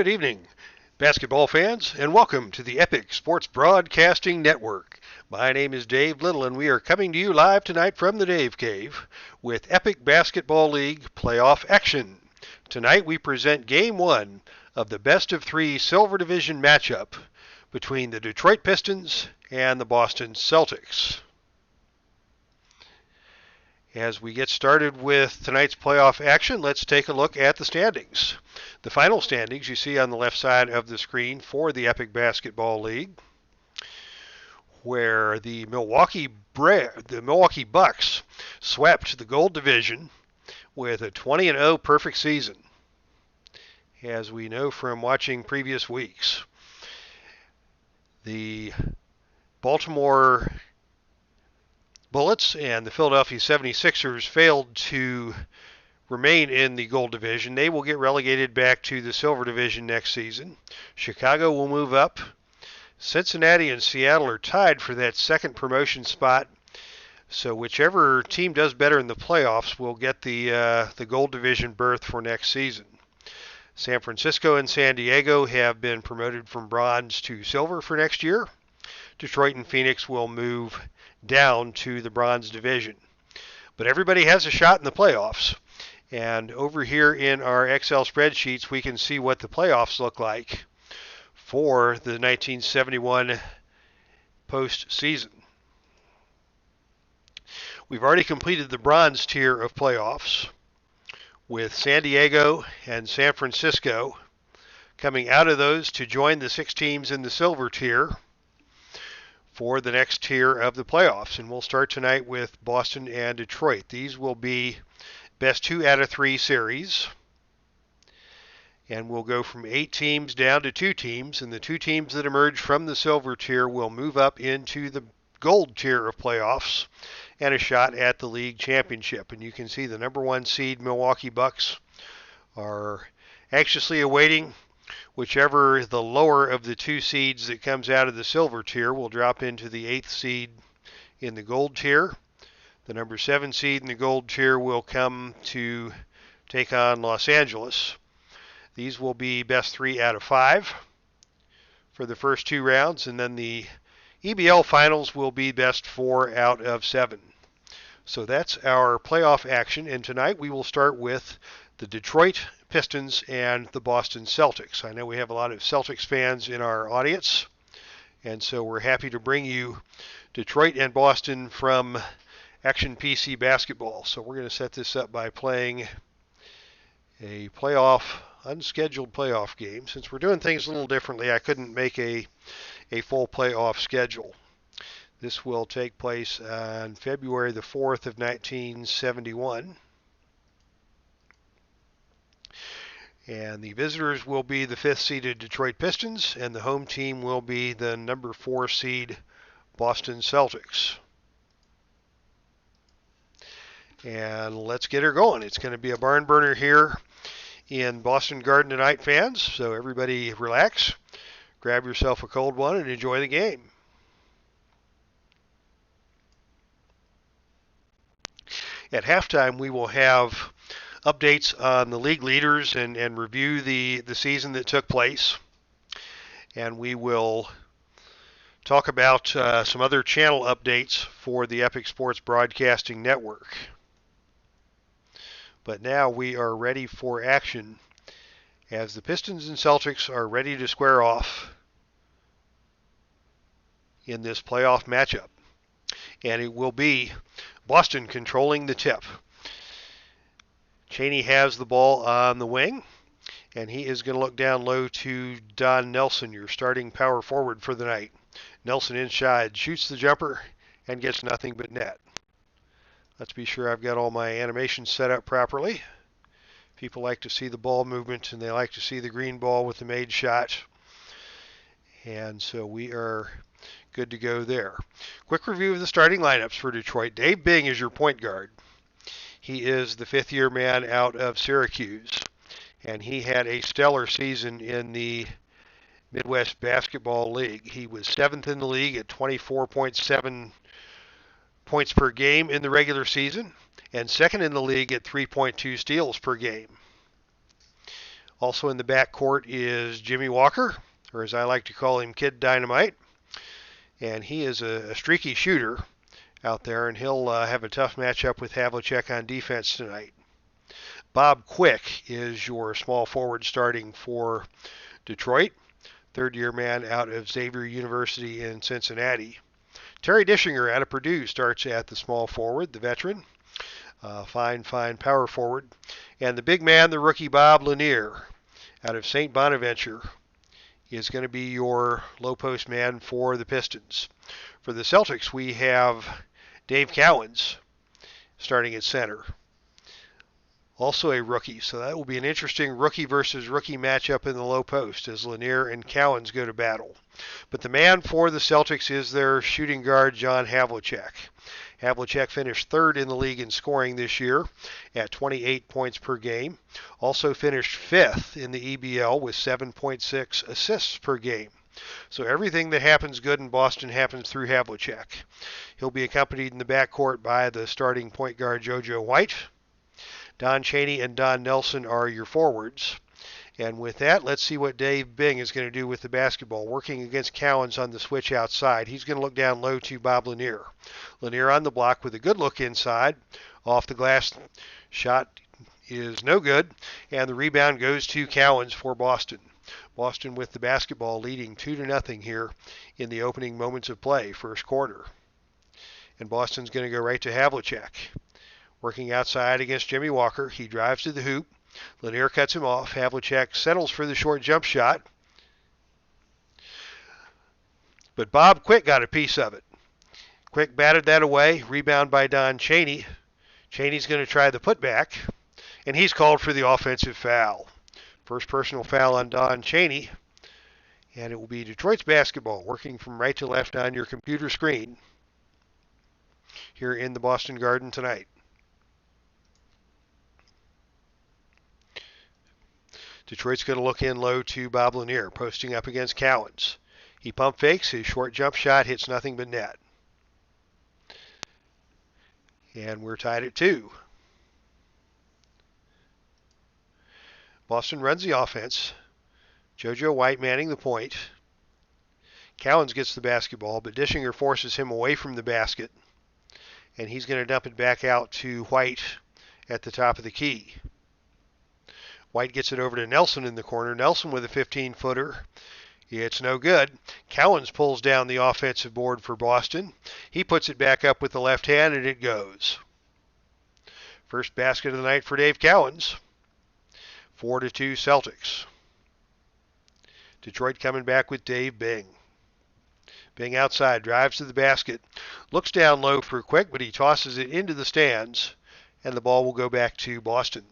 Good evening, basketball fans, and welcome to the Epic Sports Broadcasting Network. My name is Dave Little, and we are coming to you live tonight from the Dave Cave with Epic Basketball League playoff action. Tonight we present Game 1 of the best of 3 Silver Division matchup between the Detroit Pistons and the Boston Celtics. As we get started with tonight's playoff action, let's take a look at the standings. The final standings you see on the left side of the screen for the Epic Basketball League, where the Milwaukee Bucks swept the Gold Division with a 20-0 perfect season, as we know from watching previous weeks. The Baltimore Bullets and the Philadelphia 76ers failed to remain in the Gold Division. They will get relegated back to the Silver Division next season. Chicago will move up. Cincinnati and Seattle are tied for that second promotion spot. So whichever team does better in the playoffs will get the Gold Division berth for next season. San Francisco and San Diego have been promoted from bronze to silver for next year. Detroit and Phoenix will move down to the bronze division. But everybody has a shot in the playoffs. And over here in our Excel spreadsheets, we can see what the playoffs look like for the 1971 postseason. We've already completed the bronze tier of playoffs with San Diego and San Francisco coming out of those to join the 6 teams in the silver tier for the next tier of the playoffs. And we'll start tonight with Boston and Detroit. These will be best 2 out of 3 series. And we'll go from 8 teams down to 2 teams. And the 2 teams that emerge from the silver tier will move up into the gold tier of playoffs and a shot at the league championship. And you can see the number 1 seed Milwaukee Bucks are anxiously awaiting whichever the lower of the 2 seeds that comes out of the silver tier will drop into the 8th seed in the gold tier. The number 7 seed in the gold tier will come to take on Los Angeles. These will be best 3 out of 5 for the first 2 rounds, and then the EBL finals will be best 4 out of 7. So that's our playoff action, and tonight we will start with the Detroit Pistons and the Boston Celtics. I know we have a lot of Celtics fans in our audience, and so we're happy to bring you Detroit and Boston from Action PC Basketball. So we're going to set this up by playing a unscheduled playoff game. Since we're doing things a little differently, I couldn't make a full playoff schedule. This will take place on February the 4th of 1971. And the visitors will be the 5th seeded Detroit Pistons, and the home team will be the number 4 seed Boston Celtics. And let's get her going. It's going to be a barn burner here in Boston Garden tonight, fans. So everybody relax, grab yourself a cold one, and enjoy the game. At halftime, we will have updates on the league leaders and review the season that took place. And we will talk about some other channel updates for the Epic Sports Broadcasting Network. But now we are ready for action as the Pistons and Celtics are ready to square off in this playoff matchup. And it will be Boston controlling the tip. Chaney has the ball on the wing, and he is going to look down low to Don Nelson, your starting power forward for the night. Nelson inside, shoots the jumper, and gets nothing but net. Let's be sure I've got all my animations set up properly. People like to see the ball movement, and they like to see the green ball with the made shot. And so we are good to go there. Quick review of the starting lineups for Detroit. Dave Bing is your point guard. He is the 5th-year man out of Syracuse, and he had a stellar season in the Midwest Basketball League. He was 7th in the league at 24.7 points per game in the regular season, and 2nd in the league at 3.2 steals per game. Also in the backcourt is Jimmy Walker, or as I like to call him, Kid Dynamite. And he is a streaky shooter out there, and he'll have a tough matchup with Havlicek on defense tonight. Bob Quick is your small forward starting for Detroit, third-year man out of Xavier University in Cincinnati. Terry Dischinger out of Purdue starts at the small forward, the veteran. Fine power forward. And the big man, the rookie Bob Lanier out of St. Bonaventure, is going to be your low post man for the Pistons. For the Celtics, we have Dave Cowens starting at center. Also a rookie, so that will be an interesting rookie versus rookie matchup in the low post as Lanier and Cowens go to battle. But the man for the Celtics is their shooting guard, John Havlicek. Havlicek finished third in the league in scoring this year at 28 points per game. Also finished fifth in the EBL with 7.6 assists per game. So everything that happens good in Boston happens through Havlicek. He'll be accompanied in the backcourt by the starting point guard, JoJo White. Don Chaney and Don Nelson are your forwards. And with that, let's see what Dave Bing is going to do with the basketball. Working against Cowens on the switch outside. He's going to look down low to Bob Lanier. Lanier on the block with a good look inside. Off the glass shot is no good. And the rebound goes to Cowens for Boston. Boston with the basketball leading 2-0 here in the opening moments of play, first quarter. And Boston's going to go right to Havlicek. Working outside against Jimmy Walker. He drives to the hoop. Lanier cuts him off. Havlicek settles for the short jump shot. But Bob Quick got a piece of it. Quick batted that away. Rebound by Don Chaney. Chaney's going to try the putback. And he's called for the offensive foul. First personal foul on Don Chaney. And it will be Detroit's basketball, working from right to left on your computer screen here in the Boston Garden tonight. Detroit's going to look in low to Bob Lanier, posting up against Cowens. He pump fakes. His short jump shot hits nothing but net. And we're tied at 2. Boston runs the offense. JoJo White manning the point. Cowens gets the basketball, but Dischinger forces him away from the basket. And he's going to dump it back out to White at the top of the key. White gets it over to Nelson in the corner. Nelson with a 15-footer. It's no good. Cowens pulls down the offensive board for Boston. He puts it back up with the left hand, and it goes. First basket of the night for Dave Cowens. 4-2 Celtics. Detroit coming back with Dave Bing. Bing outside, drives to the basket. Looks down low for Quick, but he tosses it into the stands, and the ball will go back to Boston.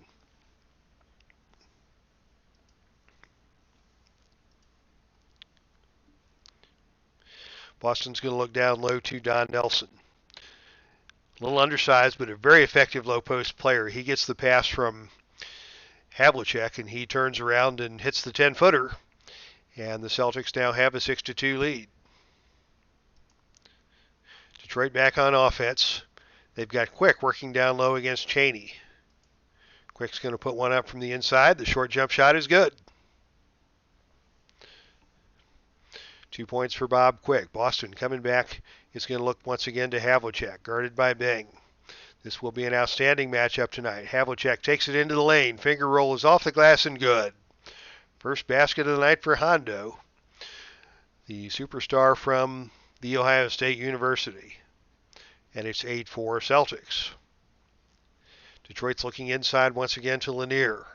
Boston's going to look down low to Don Nelson. A little undersized, but a very effective low post player. He gets the pass from Havlicek, and he turns around and hits the 10-footer. And the Celtics now have a 6-2 lead. Detroit back on offense. They've got Quick working down low against Chaney. Quick's going to put one up from the inside. The short jump shot is good. 2 points for Bob Quick. Boston coming back is going to look once again to Havlicek, guarded by Bing. This will be an outstanding matchup tonight. Havlicek takes it into the lane. Finger roll is off the glass and good. First basket of the night for Hondo, the superstar from The Ohio State University. And it's 8-4 Celtics. Detroit's looking inside once again to Lanier.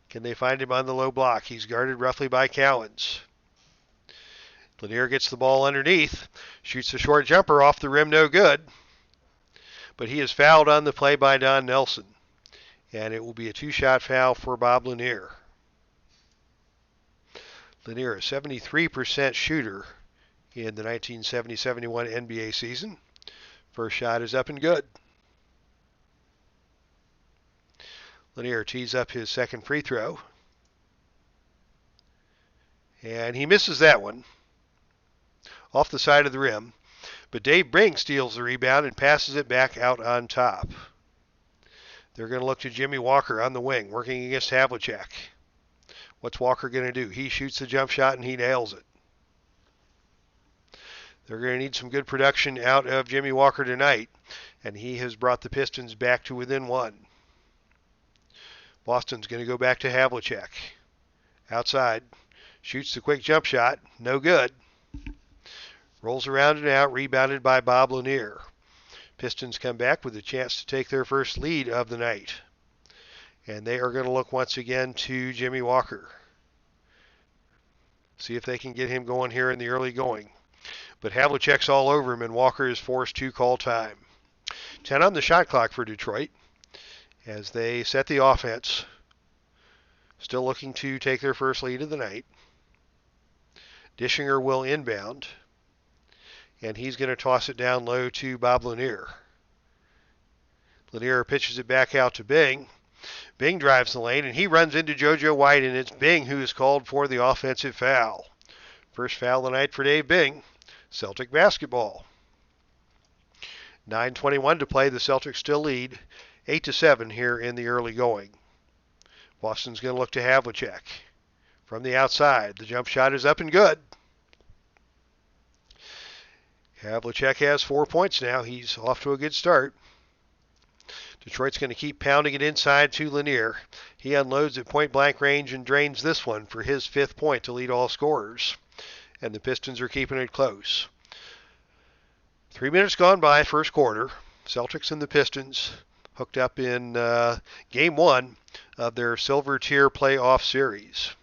Can they find him on the low block? He's guarded roughly by Cowens. Lanier gets the ball underneath, shoots a short jumper off the rim, no good. But he is fouled on the play by Don Nelson. And it will be a 2-shot foul for Bob Lanier. Lanier, a 73% shooter in the 1970-71 NBA season. First shot is up and good. Lanier tees up his second free throw. And he misses that one. Off the side of the rim. But Dave Bing steals the rebound and passes it back out on top. They're going to look to Jimmy Walker on the wing, working against Havlicek. What's Walker going to do? He shoots the jump shot and he nails it. They're going to need some good production out of Jimmy Walker tonight, and he has brought the Pistons back to within one. Boston's going to go back to Havlicek. Outside. Shoots the quick jump shot. No good. Rolls around and out. Rebounded by Bob Lanier. Pistons come back with a chance to take their first lead of the night. And they are going to look once again to Jimmy Walker. See if they can get him going here in the early going. But Havlicek's all over him, and Walker is forced to call time. 10 on the shot clock for Detroit as they set the offense. Still looking to take their first lead of the night. Dischinger will inbound, and he's going to toss it down low to Bob Lanier. Lanier pitches it back out to Bing. Bing drives the lane, and he runs into JoJo White, and it's Bing who is called for the offensive foul. First foul of the night for Dave Bing. Celtic basketball. 9:21 to play. The Celtics still lead 8-7 here in the early going. Boston's going to look to Havlicek from the outside. The jump shot is up and good. Havlicek has 4 points now. He's off to a good start. Detroit's going to keep pounding it inside to Lanier. He unloads at point-blank range and drains this one for his 5th point to lead all scorers. And the Pistons are keeping it close. 3 minutes gone by, first quarter. Celtics and the Pistons hooked up in Game 1 of their Silver Tier playoff series.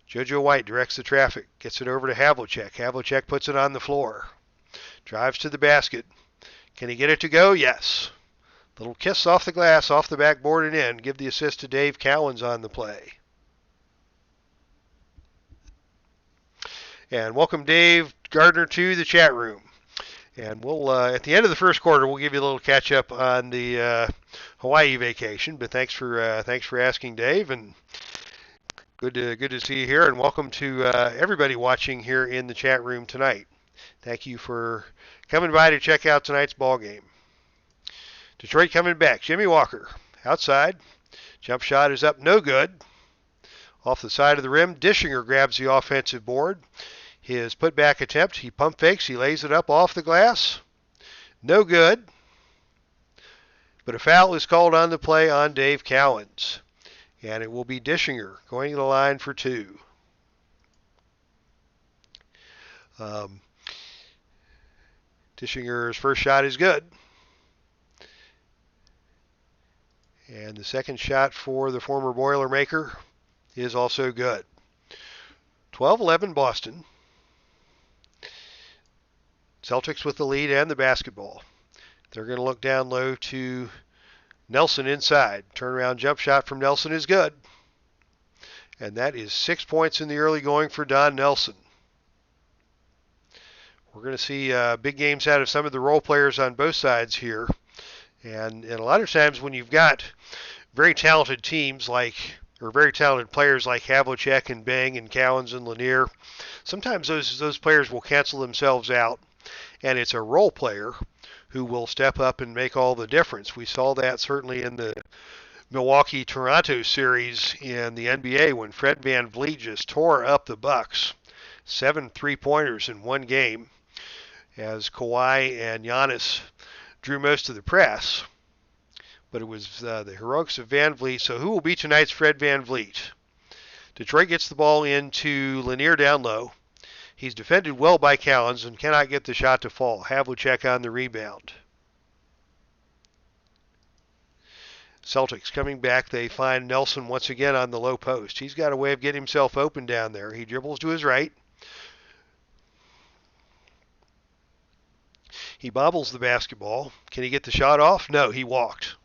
JoJo White directs the traffic, gets it over to Havlicek. Havlicek puts it on the floor. Drives to the basket. Can he get it to go? Yes. Little kiss off the glass, off the backboard and in. Give the assist to Dave Cowens on the play. And welcome Dave Gardner to the chat room. And we'll at the end of the first quarter, we'll give you a little catch up on the Hawaii vacation. But thanks for asking, Dave, and good to see you here. And welcome to everybody watching here in the chat room tonight. Thank you for coming by to check out tonight's ball game. Detroit coming back. Jimmy Walker outside. Jump shot is up, no good. Off the side of the rim, Dischinger grabs the offensive board. His putback attempt, he pump fakes, he lays it up off the glass. No good. But a foul is called on the play on Dave Cowens. And it will be Dischinger going to the line for 2. Dischinger's first shot is good. And the second shot for the former Boilermaker is also good. 12-11 Boston. Celtics with the lead and the basketball. They're going to look down low to Nelson inside. Turnaround jump shot from Nelson is good. And that is 6 points in the early going for Don Nelson. We're going to see big games out of some of the role players on both sides here. And a lot of times when you've got very talented teams or very talented players like Havlicek and Bing and Cowens and Lanier, sometimes those players will cancel themselves out, and it's a role player who will step up and make all the difference. We saw that certainly in the Milwaukee-Toronto series in the NBA when Fred VanVleet just tore up the Bucks. 7 3-pointers in one game as Kawhi and Giannis drew most of the press. But it was the heroics of VanVleet. So who will be tonight's Fred VanVleet? Detroit gets the ball into Lanier down low. He's defended well by Cowens and cannot get the shot to fall. Havlicek on the rebound. Celtics coming back. They find Nelson once again on the low post. He's got a way of getting himself open down there. He dribbles to his right. He bobbles the basketball. Can he get the shot off? No, he walked.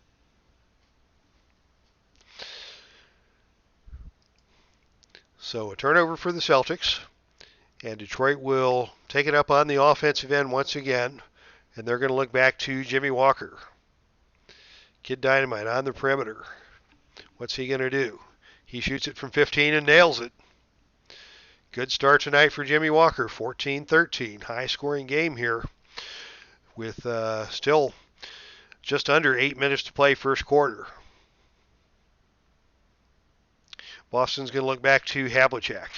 So a turnover for the Celtics. And Detroit will take it up on the offensive end once again. And they're going to look back to Jimmy Walker. Kid Dynamite on the perimeter. What's he going to do? He shoots it from 15 and nails it. Good start tonight for Jimmy Walker. 14-13. High-scoring game here. with still just under 8 minutes to play first quarter. Boston's going to look back to Havlicek.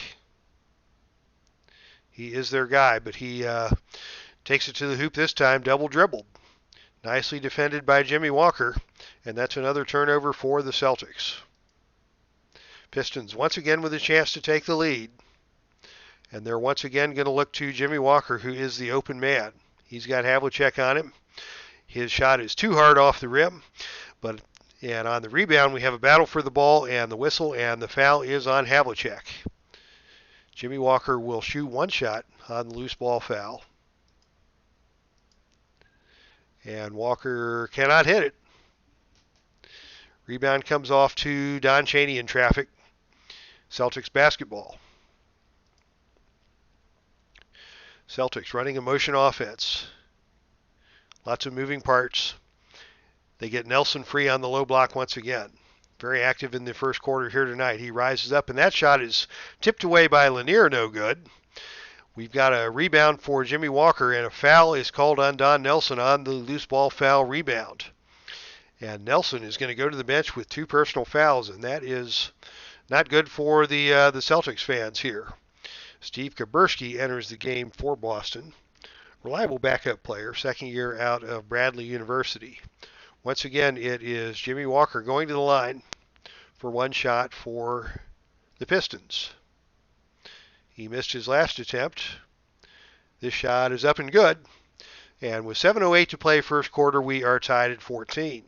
He is their guy, but he takes it to the hoop this time, double dribbled. Nicely defended by Jimmy Walker, and that's another turnover for the Celtics. Pistons once again with a chance to take the lead, and they're once again going to look to Jimmy Walker, who is the open man. He's got Havlicek on him. His shot is too hard off the rim, and on the rebound we have a battle for the ball and the whistle, and the foul is on Havlicek. Jimmy Walker will shoot one shot on the loose ball foul. And Walker cannot hit it. Rebound comes off to Don Chaney in traffic. Celtics basketball. Celtics running a motion offense. Lots of moving parts. They get Nelson free on the low block once again. Very active in the first quarter here tonight. He rises up, and that shot is tipped away by Lanier, no good. We've got a rebound for Jimmy Walker, and a foul is called on Don Nelson on the loose ball foul rebound. And Nelson is going to go to the bench with 2 personal fouls, and that is not good for the Celtics fans here. Steve Kuberski enters the game for Boston. Reliable backup player, second year out of Bradley University. Once again, it is Jimmy Walker going to the line for one shot for the Pistons. He missed his last attempt. This shot is up and good. And with 7:08 to play first quarter, we are tied at 14.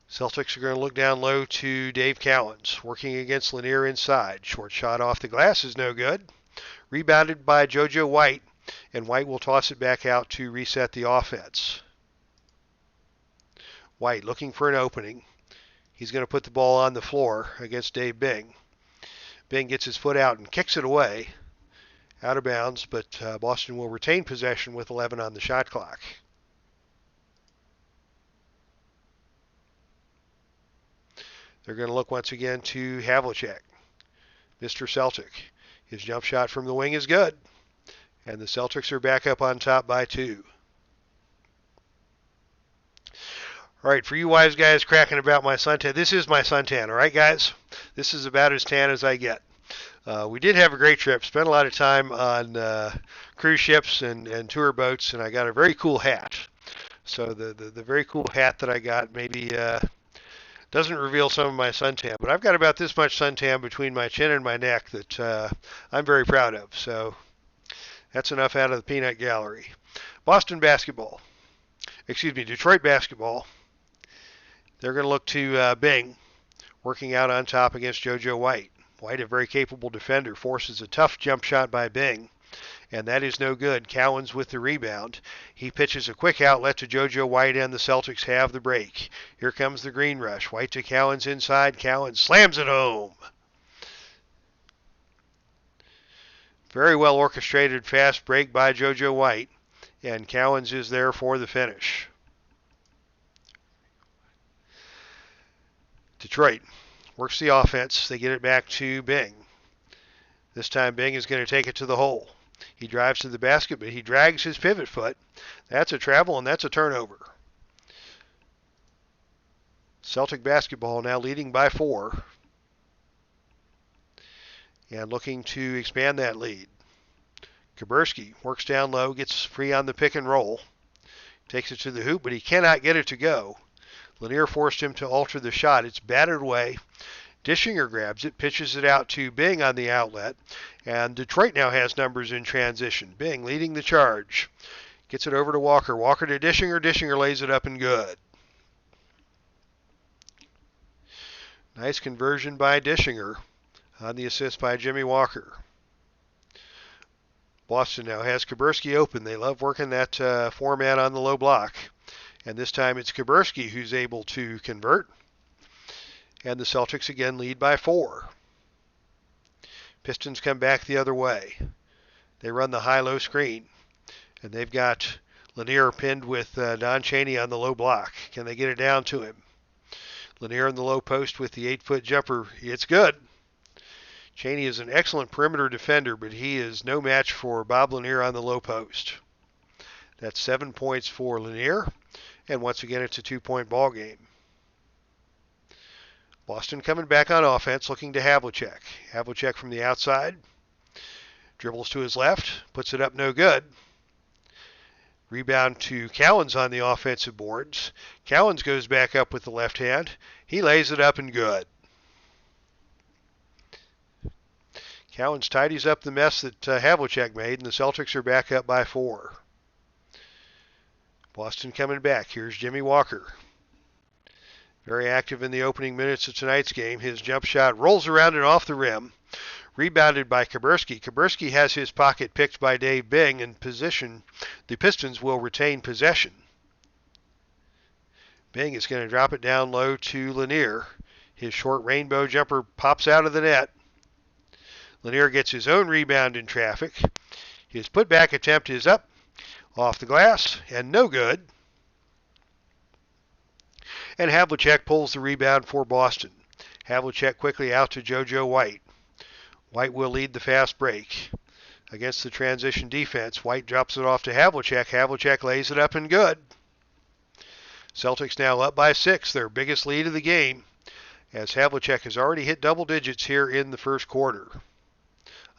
Celtics are going to look down low to Dave Cowens, working against Lanier inside. Short shot off the glass is no good. Rebounded by JoJo White, and White will toss it back out to reset the offense. White looking for an opening. He's going to put the ball on the floor against Dave Bing. Bing gets his foot out and kicks it away, out of bounds, but Boston will retain possession with 11 on the shot clock. They're going to look once again to Havlicek, Mr. Celtic. His jump shot from the wing is good, and the Celtics are back up on top by 2. All right, for you wise guys cracking about my suntan, this is my suntan, all right, guys? This is about as tan as I get. We did have a great trip, spent a lot of time on cruise ships and tour boats, and I got a very cool hat. So the very cool hat that I got maybe doesn't reveal some of my suntan, but I've got about this much suntan between my chin and my neck that I'm very proud of. So that's enough out of the peanut gallery. Detroit basketball. They're going to look to Bing, working out on top against JoJo White. White, a very capable defender, forces a tough jump shot by Bing, and that is no good. Cowens with the rebound. He pitches a quick outlet to JoJo White, and the Celtics have the break. Here comes the green rush. White to Cowens inside. Cowens slams it home. Very well orchestrated fast break by JoJo White, and Cowens is there for the finish. Detroit works the offense. They get it back to Bing. This time Bing is going to take it to the hole. He drives to the basket, but he drags his pivot foot. That's a travel, and that's a turnover. Celtic basketball now leading by 4. And looking to expand that lead. Kuberski works down low, gets free on the pick and roll. Takes it to the hoop, but he cannot get it to go. Lanier forced him to alter the shot. It's batted away. Dischinger grabs it, pitches it out to Bing on the outlet, and Detroit now has numbers in transition. Bing leading the charge. Gets it over to Walker. Walker to Dischinger. Dischinger lays it up and good. Nice conversion by Dischinger on the assist by Jimmy Walker. Boston now has Kuberski open. They love working that four-man on the low block. And this time it's Kuberski who's able to convert. And the Celtics again lead by 4. Pistons come back the other way. They run the high-low screen. And they've got Lanier pinned with Don Chaney on the low block. Can they get it down to him? Lanier in the low post with the 8-foot jumper. It's good. Cheney is an excellent perimeter defender, but he is no match for Bob Lanier on the low post. That's 7 points for Lanier, and once again it's a 2-point ball game. Boston coming back on offense, looking to Havlicek. Havlicek from the outside, dribbles to his left, puts it up no good. Rebound to Cowens on the offensive boards. Cowens goes back up with the left hand. He lays it up and good. Cowens tidies up the mess that Havlicek made, and the Celtics are back up by 4. Boston coming back. Here's Jimmy Walker. Very active in the opening minutes of tonight's game. His jump shot rolls around and off the rim. Rebounded by Kuberski. Kuberski has his pocket picked by Dave Bing in position. The Pistons will retain possession. Bing is going to drop it down low to Lanier. His short rainbow jumper pops out of the net. Lanier gets his own rebound in traffic. His putback attempt is up, off the glass, and no good. And Havlicek pulls the rebound for Boston. Havlicek quickly out to JoJo White. White will lead the fast break. Against the transition defense, White drops it off to Havlicek. Havlicek lays it up and good. Celtics now up by 6, their biggest lead of the game, as Havlicek has already hit double digits here in the first quarter.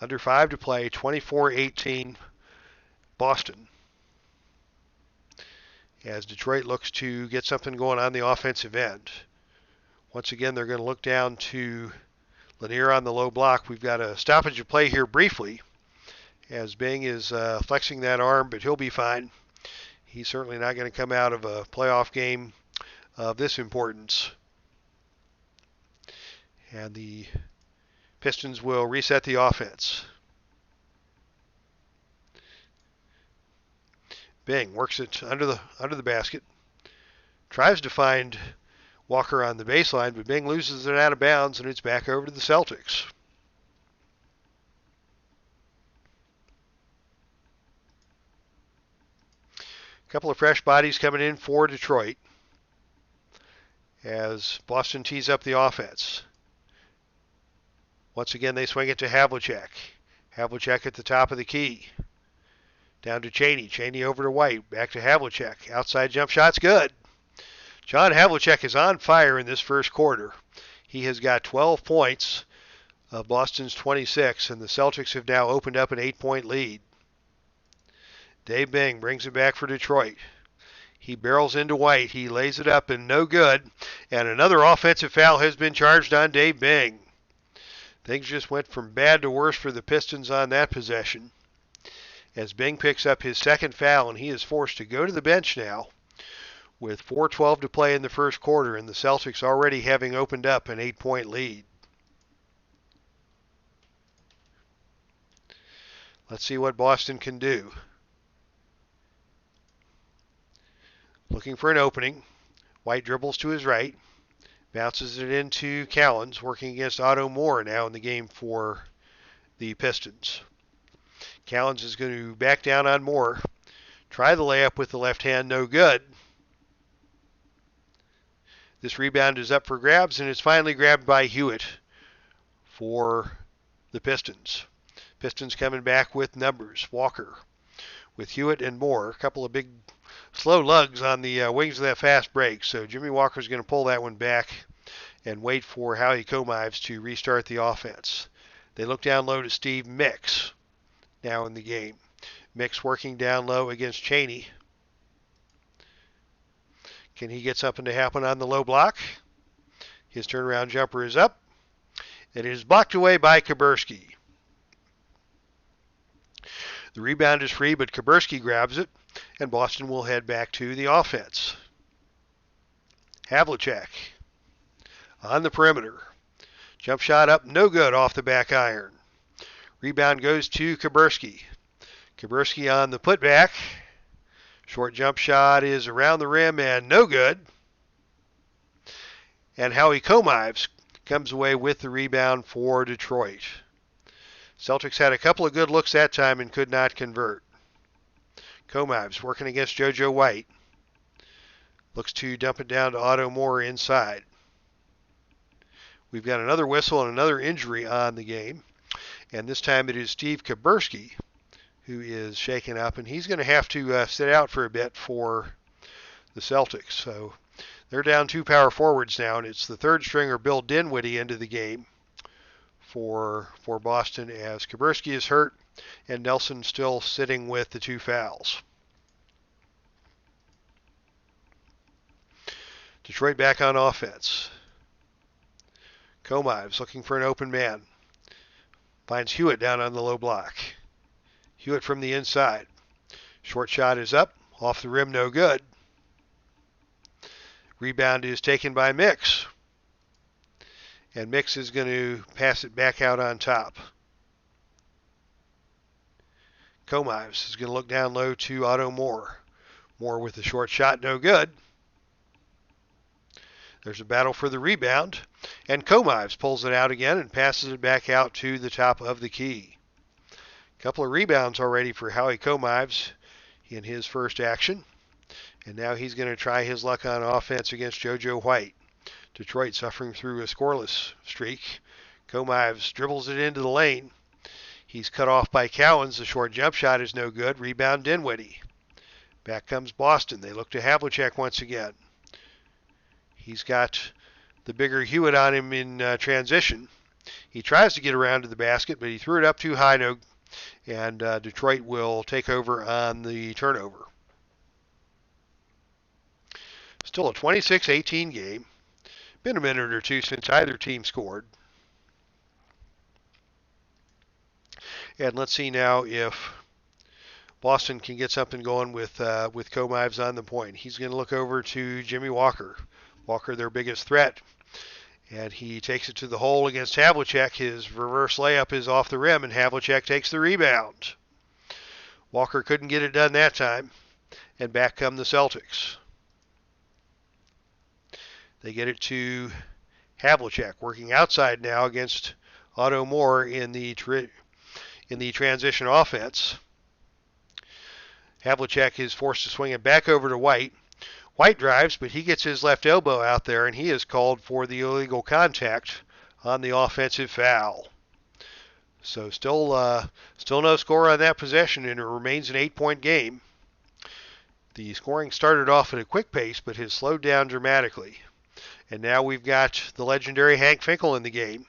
Under 5 to play, 24-18 Boston. As Detroit looks to get something going on the offensive end. Once again, they're going to look down to Lanier on the low block. We've got a stoppage of play here briefly as Bing is flexing that arm, but he'll be fine. He's certainly not going to come out of a playoff game of this importance. And the Pistons will reset the offense. Bing works it under the basket. Tries to find Walker on the baseline, but Bing loses it out of bounds, and it's back over to the Celtics. A couple of fresh bodies coming in for Detroit as Boston tees up the offense. Once again, they swing it to Havlicek. Havlicek at the top of the key. Down to Cheney. Cheney over to White. Back to Havlicek. Outside jump shot's good. John Havlicek is on fire in this first quarter. He has got 12 points of Boston's 26, and the Celtics have now opened up an 8-point lead. Dave Bing brings it back for Detroit. He barrels into White. He lays it up and no good. And another offensive foul has been charged on Dave Bing. Things just went from bad to worse for the Pistons on that possession, as Bing picks up his second foul, and he is forced to go to the bench now with 4:12 to play in the first quarter, and the Celtics already having opened up an 8-point lead. Let's see what Boston can do. Looking for an opening. White dribbles to his right. Bounces it into Cowens, working against Otto Moore now in the game for the Pistons. Cowens is going to back down on Moore. Try the layup with the left hand, no good. This rebound is up for grabs, and it's finally grabbed by Hewitt for the Pistons. Pistons coming back with numbers. Walker with Hewitt and Moore. A couple of big slow lugs on the wings of that fast break. So Jimmy Walker's going to pull that one back and wait for Howie Komives to restart the offense. They look down low to Steve Mix now in the game. Mix working down low against Cheney. Can he get something to happen on the low block? His turnaround jumper is up. It is blocked away by Kuberski. The rebound is free, but Kuberski grabs it, and Boston will head back to the offense. Havlicek on the perimeter. Jump shot up, no good off the back iron. Rebound goes to Kuberski. Kuberski on the putback. Short jump shot is around the rim and no good. And Howie Komives comes away with the rebound for Detroit. Celtics had a couple of good looks that time and could not convert. Komives working against JoJo White. Looks to dump it down to Otto Moore inside. We've got another whistle and another injury on the game. And this time it is Steve Kuberski who is shaken up, and he's going to have to sit out for a bit for the Celtics. So they're down 2 power forwards now, and it's the third stringer Bill Dinwiddie into the game for Boston as Kuberski is hurt and Nelson still sitting with the 2 fouls. Detroit back on offense. Komives looking for an open man. Finds Hewitt down on the low block. Hewitt from the inside. Short shot is up. Off the rim, no good. Rebound is taken by Mix. And Mix is going to pass it back out on top. Komives is going to look down low to Otto Moore. Moore with the short shot, no good. There's a battle for the rebound, and Komives pulls it out again and passes it back out to the top of the key. A couple of rebounds already for Howie Komives in his first action, and now he's going to try his luck on offense against JoJo White. Detroit suffering through a scoreless streak. Komives dribbles it into the lane. He's cut off by Cowens. The short jump shot is no good. Rebound Dinwiddie. Back comes Boston. They look to Havlicek once again. He's got the bigger Hewitt on him in transition. He tries to get around to the basket, but he threw it up too high, and Detroit will take over on the turnover. Still a 26-18 game. Been a minute or two since either team scored. And let's see now if Boston can get something going with Komives on the point. He's going to look over to Jimmy Walker. Walker, their biggest threat. And he takes it to the hole against Havlicek. His reverse layup is off the rim, and Havlicek takes the rebound. Walker couldn't get it done that time. And back come the Celtics. They get it to Havlicek, working outside now against Otto Moore in the transition offense. Havlicek is forced to swing it back over to White. White drives, but he gets his left elbow out there, and he is called for the illegal contact on the offensive foul. So still no score on that possession, and it remains an 8-point game. The scoring started off at a quick pace, but has slowed down dramatically. And now we've got the legendary Hank Finkel in the game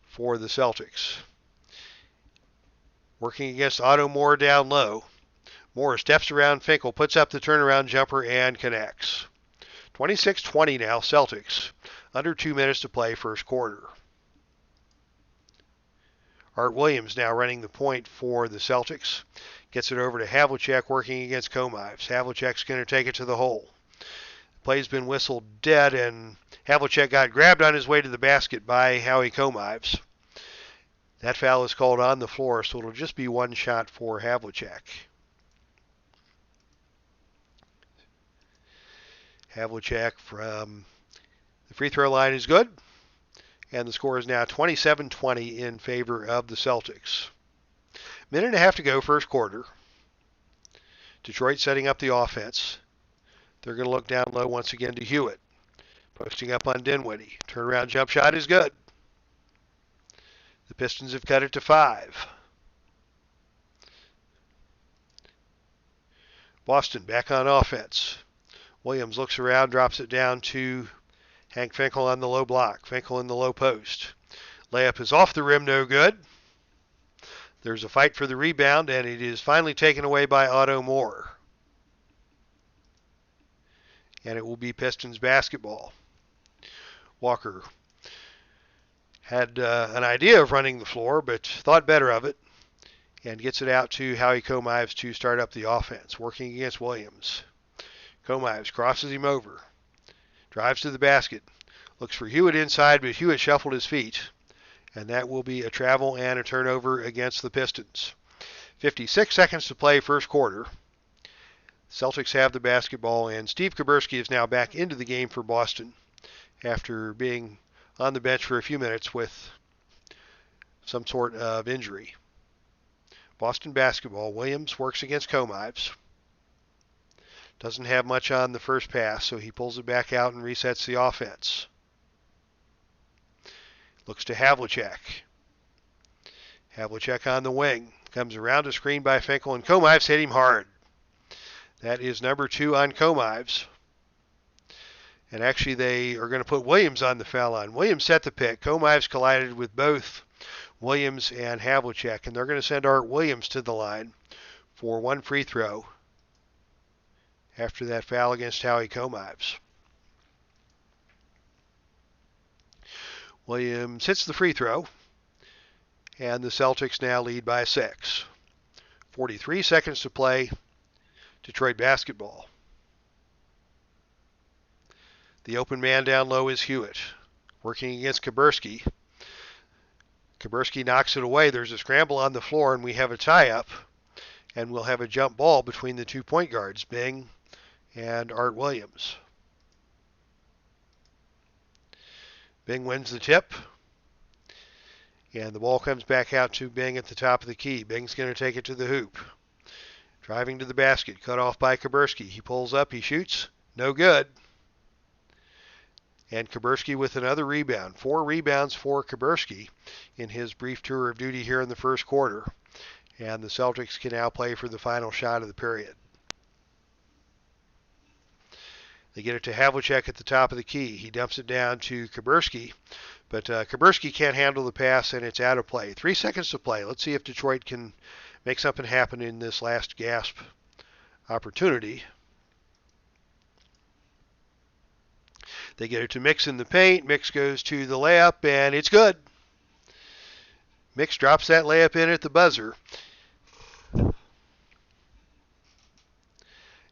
for the Celtics. Working against Otto Moore down low. Moore steps around Finkel, puts up the turnaround jumper, and connects. 26-20 now, Celtics. Under 2 minutes to play first quarter. Art Williams now running the point for the Celtics. Gets it over to Havlicek working against Komives. Havlicek's going to take it to the hole. Play's been whistled dead, and Havlicek got grabbed on his way to the basket by Howie Komives. That foul is called on the floor, so it'll just be one shot for Havlicek. Havlicek from the free throw line is good, and the score is now 27-20 in favor of the Celtics. Minute and a half to go, first quarter. Detroit setting up the offense. They're going to look down low once again to Hewitt. Posting up on Dinwiddie. Turnaround jump shot is good. The Pistons have cut it to 5. Boston back on offense. Williams looks around, drops it down to Hank Finkel on the low block. Finkel in the low post. Layup is off the rim, no good. There's a fight for the rebound, and it is finally taken away by Otto Moore. And it will be Pistons basketball. Walker had an idea of running the floor, but thought better of it, and gets it out to Howie Komives to start up the offense, working against Williams. Komives crosses him over, drives to the basket, looks for Hewitt inside, but Hewitt shuffled his feet, and that will be a travel and a turnover against the Pistons. 56 seconds to play first quarter. Celtics have the basketball, and Steve Kuberski is now back into the game for Boston after being on the bench for a few minutes with some sort of injury. Boston basketball. Williams works against Komives. Doesn't have much on the first pass, so he pulls it back out and resets the offense. Looks to Havlicek. Havlicek on the wing. Comes around a screen by Finkel, and Komives hit him hard. That is number 2 on Komives. And actually, they are going to put Williams on the foul line. Williams set the pick. Komives collided with both Williams and Havlicek, and they're going to send Art Williams to the line for one free throw after that foul against Howie Komives. Williams hits the free throw, and the Celtics now lead by 6. 43 seconds to play. Detroit basketball. The open man down low is Hewitt, working against Kuberski. Kuberski knocks it away. There's a scramble on the floor, and we have a tie-up, and we'll have a jump ball between the 2 point guards, Bing and Art Williams. Bing wins the tip, and the ball comes back out to Bing at the top of the key. Bing's going to take it to the hoop. Driving to the basket, cut off by Kuberski. He pulls up, he shoots, no good. And Kuberski with another rebound. 4 rebounds for Kuberski in his brief tour of duty here in the first quarter. And the Celtics can now play for the final shot of the period. They get it to Havlicek at the top of the key. He dumps it down to Kuberski, but Kuberski can't handle the pass, and it's out of play. 3 seconds to play. Let's see if Detroit can make something happen in this last gasp opportunity. They get it to Mix in the paint. Mix goes to the layup, and it's good. Mix drops that layup in at the buzzer.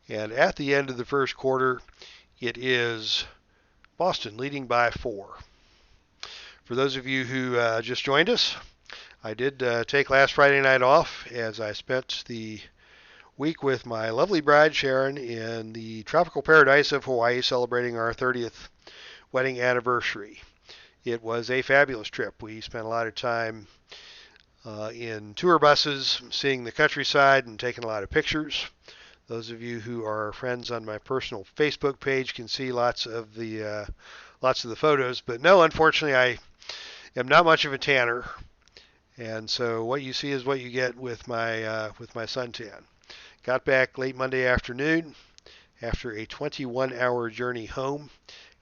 And at the end of the first quarter, it is Boston leading by 4. For those of you who just joined us, I did take last Friday night off as I spent the week with my lovely bride Sharon in the tropical paradise of Hawaii, celebrating our 30th wedding anniversary. It was a fabulous trip. We spent a lot of time in tour buses, seeing the countryside and taking a lot of pictures. Those of you who are friends on my personal Facebook page can see lots of the photos. But no, unfortunately, I am not much of a tanner, and so what you see is what you get with my suntan. Got back late Monday afternoon after a 21-hour journey home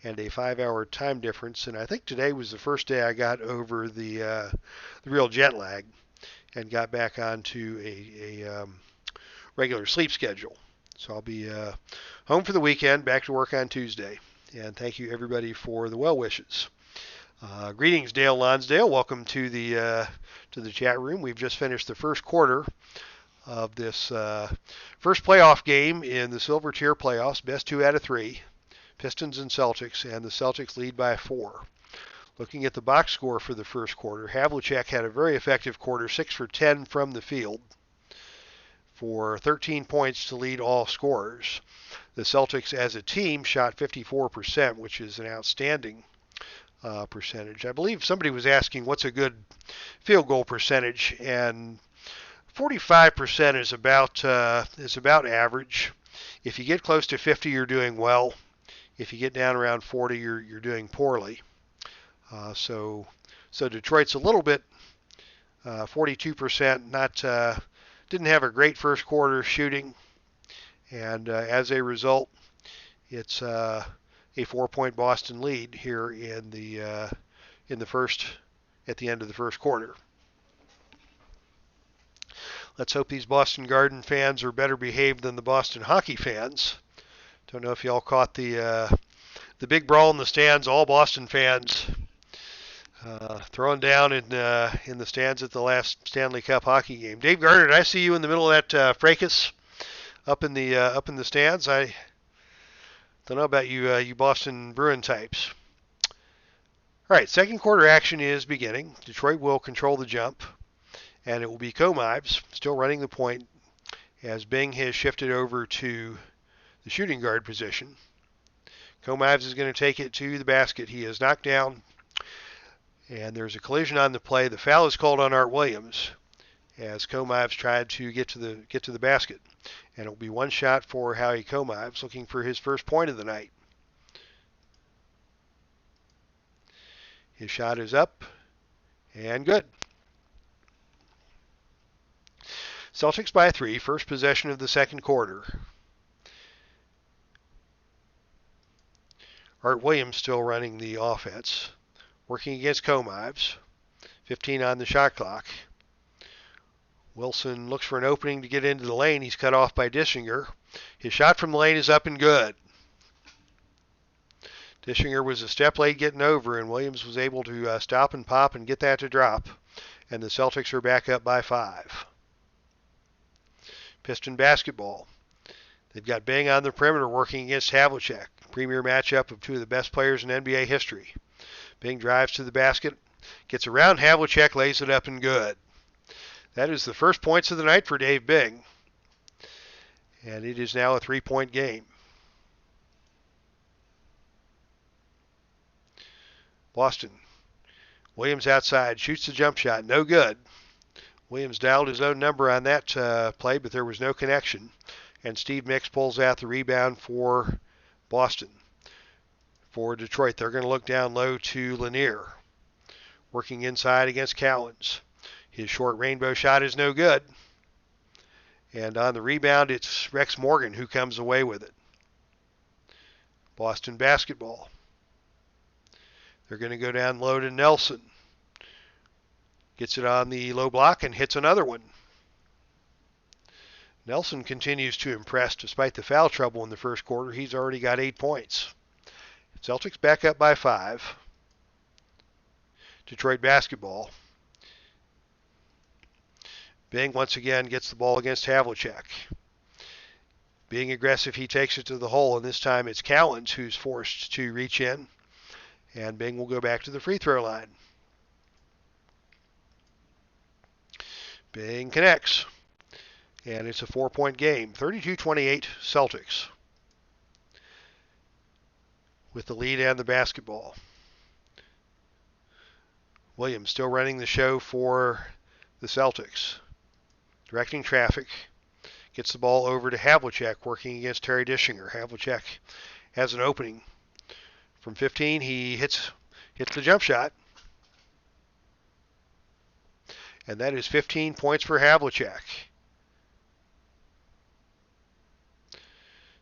and a 5-hour time difference, and I think today was the first day I got over the real jet lag and got back onto a regular sleep schedule. So I'll be home for the weekend, back to work on Tuesday. And thank you everybody for the well wishes. Greetings, Dale Lonsdale. Welcome to the chat room. We've just finished the first quarter of this first playoff game in the Silver Tier playoffs. Best 2 out of 3, Pistons and Celtics, and the Celtics lead by 4. Looking at the box score for the first quarter, Havlicek had a very effective quarter, 6 for 10 from the field, for 13 points to lead all scorers. The Celtics as a team shot 54%, which is an outstanding percentage. I believe somebody was asking what's a good field goal percentage, and 45% is about average. If you get close to 50, you're doing well. If you get down around 40, you're doing poorly. So Detroit's a little bit 42%, not didn't have a great first quarter shooting, and as a result, it's a 4-point Boston lead here in the first, at the end of the first quarter. Let's hope these Boston Garden fans are better behaved than the Boston hockey fans. Don't know if y'all caught the big brawl in the stands. All Boston fans throwing down in the stands at the last Stanley Cup hockey game. Dave Gardner, did I see you in the middle of that fracas up in the stands? I don't know about you Boston Bruin types. All right, second quarter action is beginning. Detroit will control the jump, and it will be Komives still running the point as Bing has shifted over to the shooting guard position. Komives is going to take it to the basket. He is knocked down, and there's a collision on the play. The foul is called on Art Williams, as Komives tried to get to the basket. And it'll be one shot for Howie Komives, looking for his first point of the night. His shot is up and good. Celtics by 3, first possession of the second quarter. Art Williams still running the offense, working against Komives. 15 on the shot clock. Wilson looks for an opening to get into the lane. He's cut off by Dischinger. His shot from the lane is up and good. Dischinger was a step late getting over, and Williams was able to stop and pop and get that to drop. And the Celtics are back up by 5. Piston basketball. They've got Bing on the perimeter working against Havlicek. Premier matchup of two of the best players in NBA history. Bing drives to the basket, gets around Havlicek, lays it up and good. That is the first points of the night for Dave Bing. And it is now a 3-point game. Boston. Williams outside, shoots the jump shot, no good. Williams dialed his own number on that play, but there was no connection. And Steve Mix pulls out the rebound for Boston. For Detroit, they're going to look down low to Lanier. Working inside against Cowens. His short rainbow shot is no good. And on the rebound, it's Rex Morgan who comes away with it. Boston basketball. They're going to go down low to Nelson. Gets it on the low block and hits another one. Nelson continues to impress despite the foul trouble in the first quarter. He's already got 8 points. Celtics back up by 5. Detroit basketball. Bing once again gets the ball against Havlicek. Being aggressive, he takes it to the hole, and this time it's Cowens who's forced to reach in. And Bing will go back to the free throw line. Bing connects. And it's a 4-point game. 32-28 Celtics. With the lead and the basketball. Williams still running the show for the Celtics. Directing traffic. Gets the ball over to Havlicek, working against Terry Dischinger. Havlicek has an opening. From 15, he hits the jump shot. And that is 15 points for Havlicek.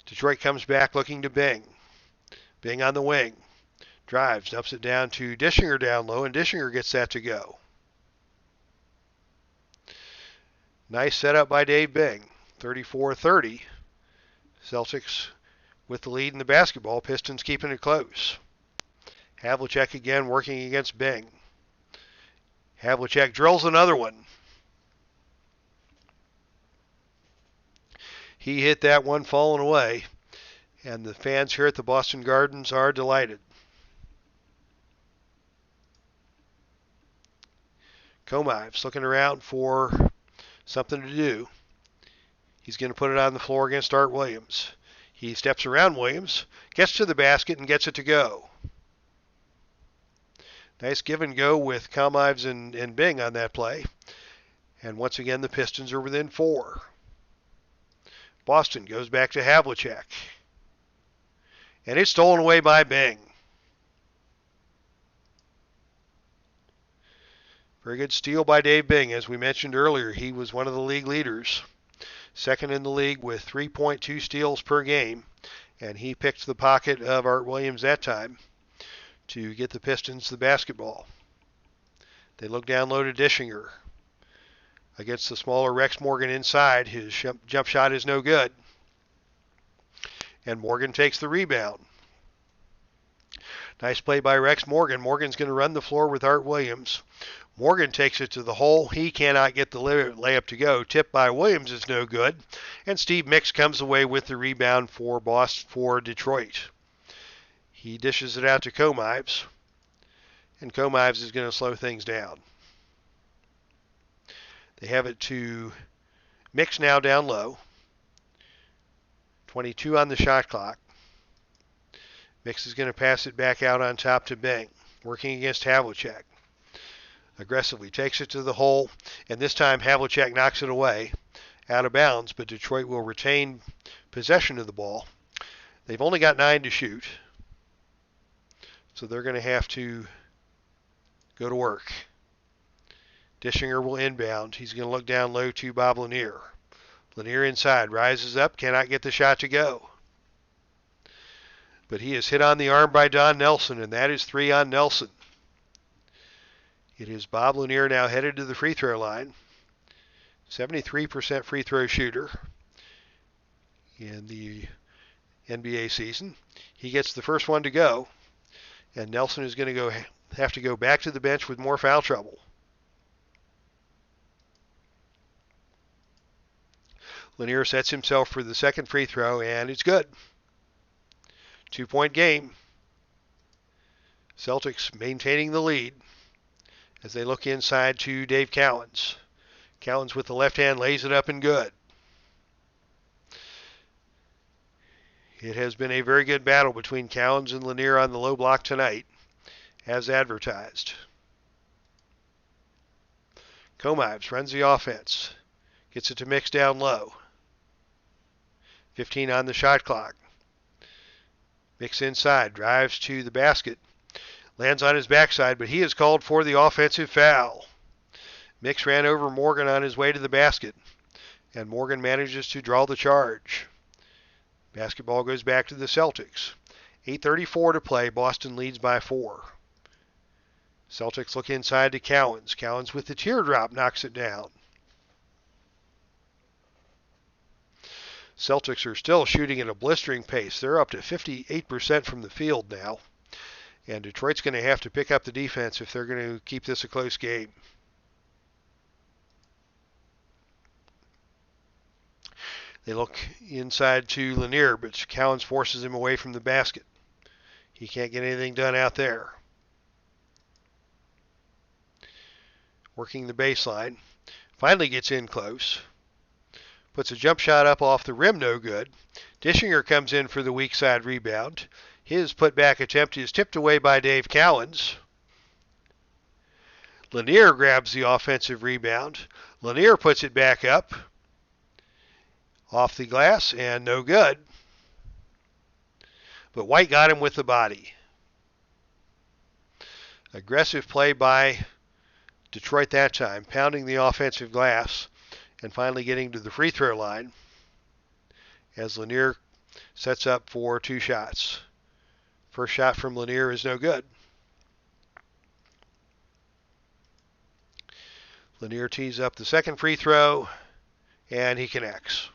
Detroit comes back looking to Bing. Bing on the wing. Drives, dumps it down to Dischinger down low, and Dischinger gets that to go. Nice setup by Dave Bing. 34-30. Celtics with the lead in the basketball. Pistons keeping it close. Havlicek again working against Bing. Havlicek drills another one. He hit that one falling away, and the fans here at the Boston Gardens are delighted. Komives looking around for something to do. He's going to put it on the floor against Art Williams. He steps around Williams, gets to the basket, and gets it to go. Nice give and go with Komives and Bing on that play. And once again, the Pistons are within 4. Boston goes back to Havlicek. And it's stolen away by Bing. Very good steal by Dave Bing. As we mentioned earlier, he was one of the league leaders. Second in the league with 3.2 steals per game. And he picked the pocket of Art Williams that time to get the Pistons the basketball. They look down low to Dischinger. Against the smaller Rex Morgan inside. His jump shot is no good. And Morgan takes the rebound. Nice play by Rex Morgan. Morgan's going to run the floor with Art Williams. Morgan takes it to the hole. He cannot get the layup to go. Tipped by Williams is no good. And Steve Mix comes away with the rebound for Detroit. He dishes it out to Komives. And Komives is going to slow things down. They have it to Mix now down low. 22 on the shot clock. Mix is going to pass it back out on top to Bing. Working against Havlicek. Aggressively takes it to the hole, and this time Havlicek knocks it away out of bounds, but Detroit will retain possession of the ball. They've only got 9 to shoot, so they're going to have to go to work. Dischinger will inbound. He's going to look down low to Bob Lanier. Lanier inside, rises up, cannot get the shot to go. But he is hit on the arm by Don Nelson, and that is 3 on Nelson. It is Bob Lanier now headed to the free throw line. 73% free throw shooter in the NBA season. He gets the first one to go, and Nelson is going to have to go back to the bench with more foul trouble. Lanier sets himself for the second free throw, and it's good. 2-point game. Celtics maintaining the lead as they look inside to Dave Cowens. Cowens with the left hand lays it up and good. It has been a very good battle between Cowens and Lanier on the low block tonight, as advertised. Komives runs the offense. Gets it to Mix down low. 15 on the shot clock. Mix inside, drives to the basket. Lands on his backside, but he is called for the offensive foul. Mix ran over Morgan on his way to the basket, and Morgan manages to draw the charge. Basketball goes back to the Celtics. 8:34 to play. Boston leads by 4. Celtics look inside to Cowens. Cowens with the teardrop knocks it down. Celtics are still shooting at a blistering pace. They're up to 58% from the field now. And Detroit's going to have to pick up the defense if they're going to keep this a close game. They look inside to Lanier, but Cowens forces him away from the basket. He can't get anything done out there. Working the baseline. Finally gets in close. Puts a jump shot up off the rim, no good. Dischinger comes in for the weak side rebound. His putback attempt is tipped away by Dave Cowens. Lanier grabs the offensive rebound. Lanier puts it back up. Off the glass and no good. But White got him with the body. Aggressive play by Detroit that time, pounding the offensive glass and finally getting to the free throw line as Lanier sets up for 2 shots. First shot from Lanier is no good. Lanier tees up the second free throw, and he connects.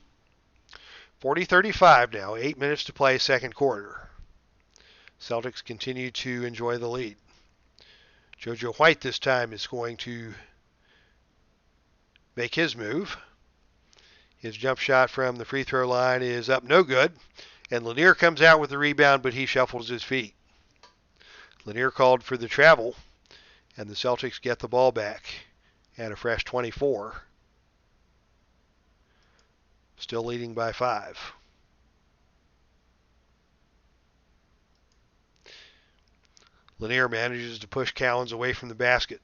40-35 now, 8 minutes to play, second quarter. Celtics continue to enjoy the lead. JoJo White this time is going to make his move. His jump shot from the free throw line is up, no good. And Lanier comes out with the rebound, but he shuffles his feet. Lanier called for the travel, and the Celtics get the ball back at a fresh 24. Still leading by 5. Lanier manages to push Cowens away from the basket.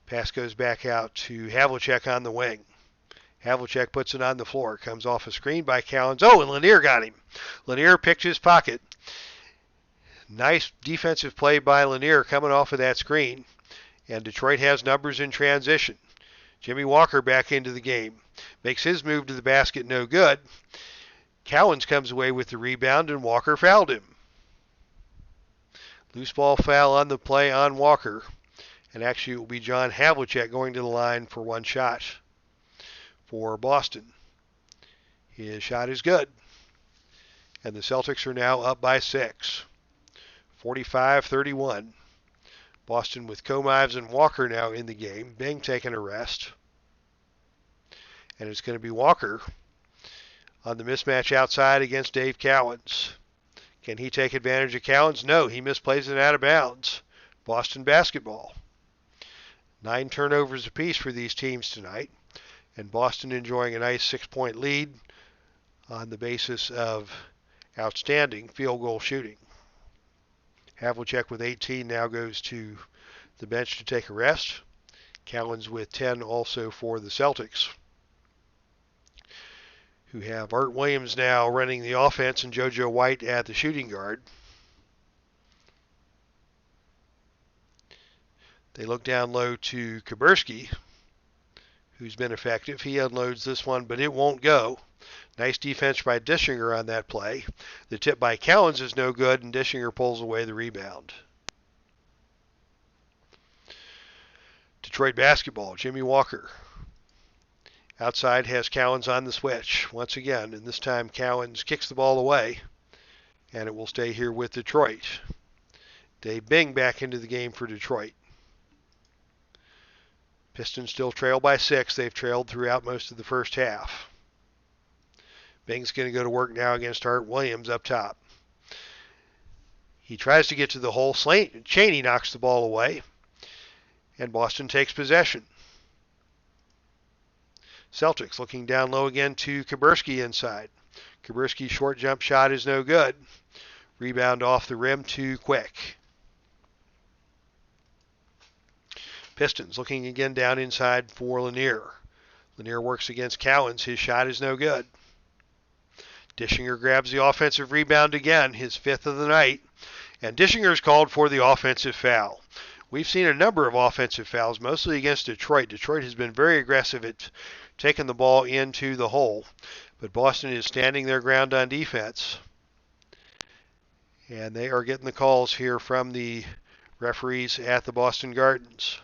Pass goes back out to Havlicek on the wing. Havlicek puts it on the floor. Comes off a screen by Cowens. Oh, and Lanier got him. Lanier picked his pocket. Nice defensive play by Lanier coming off of that screen. And Detroit has numbers in transition. Jimmy Walker back into the game. Makes his move to the basket, no good. Cowens comes away with the rebound, and Walker fouled him. Loose ball foul on the play on Walker. And actually it will be John Havlicek going to the line for 1 shot for Boston. His shot is good. And the Celtics are now up by 6. 45-31. Boston with Komives and Walker now in the game. Bing taking a rest. And it's going to be Walker on the mismatch outside against Dave Cowens. Can he take advantage of Cowens? No, he misplays it out of bounds. Boston basketball. 9 turnovers apiece for these teams tonight. And Boston enjoying a nice 6-point lead on the basis of outstanding field goal shooting. Havlicek with 18 now goes to the bench to take a rest. Cowens with 10 also for the Celtics, who have Art Williams now running the offense and JoJo White at the shooting guard. They look down low to Kuberski, who's been effective. He unloads this one, but it won't go. Nice defense by Dischinger on that play. The tip by Cowens is no good, and Dischinger pulls away the rebound. Detroit basketball, Jimmy Walker. Outside has Cowens on the switch once again, and this time Cowens kicks the ball away, and it will stay here with Detroit. Dave Bing back into the game for Detroit. Pistons still trail by 6. They've trailed throughout most of the first half. Bing's going to go to work now against Art Williams up top. He tries to get to the hole. Chaney knocks the ball away, and Boston takes possession. Celtics looking down low again to Kuberski inside. Kuberski's short jump shot is no good. Rebound off the rim to Quick. Pistons looking again down inside for Lanier. Lanier works against Cowens. His shot is no good. Dischinger grabs the offensive rebound again, his 5th of the night, and Dischinger's called for the offensive foul. We've seen a number of offensive fouls, mostly against Detroit. Detroit has been very aggressive at taking the ball into the hole, but Boston is standing their ground on defense, and they are getting the calls here from the referees at the Boston Gardens.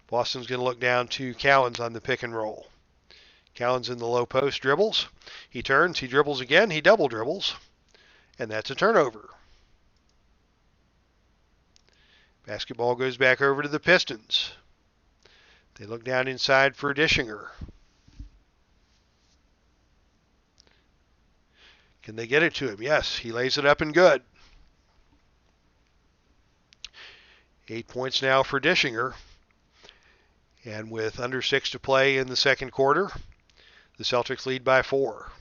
Boston's going to look down to Cowens on the pick and roll. Cowens in the low post dribbles. He turns, he dribbles again, he double dribbles, and that's a turnover. Basketball goes back over to the Pistons. They look down inside for Dischinger. Can they get it to him? Yes, he lays it up and good. 8 points now for Dischinger. And with under 6 to play in the second quarter, the Celtics lead by 4.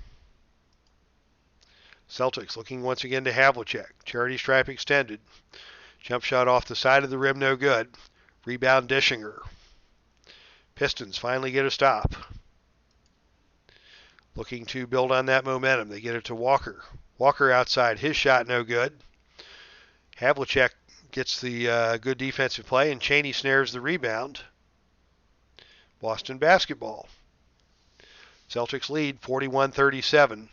Celtics looking once again to Havlicek. Charity stripe extended. Jump shot off the side of the rim, no good. Rebound Dischinger. Pistons finally get a stop. Looking to build on that momentum. They get it to Walker. Walker outside. His shot no good. Havlicek gets the good defensive play, and Chaney snares the rebound. Boston basketball. Celtics lead 41-37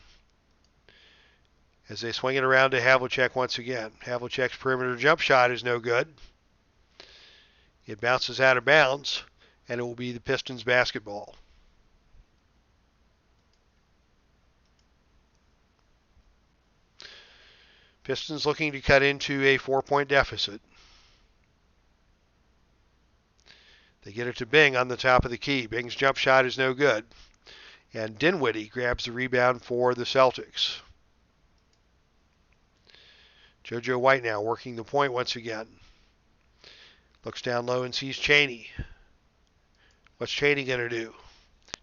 as they swing it around to Havlicek once again. Havlicek's perimeter jump shot is no good. It bounces out of bounds, and it will be the Pistons basketball. Pistons looking to cut into a 4-point deficit. They get it to Bing on the top of the key. Bing's jump shot is no good. And Dinwiddie grabs the rebound for the Celtics. JoJo White now working the point once again. Looks down low and sees Chaney. What's Chaney going to do?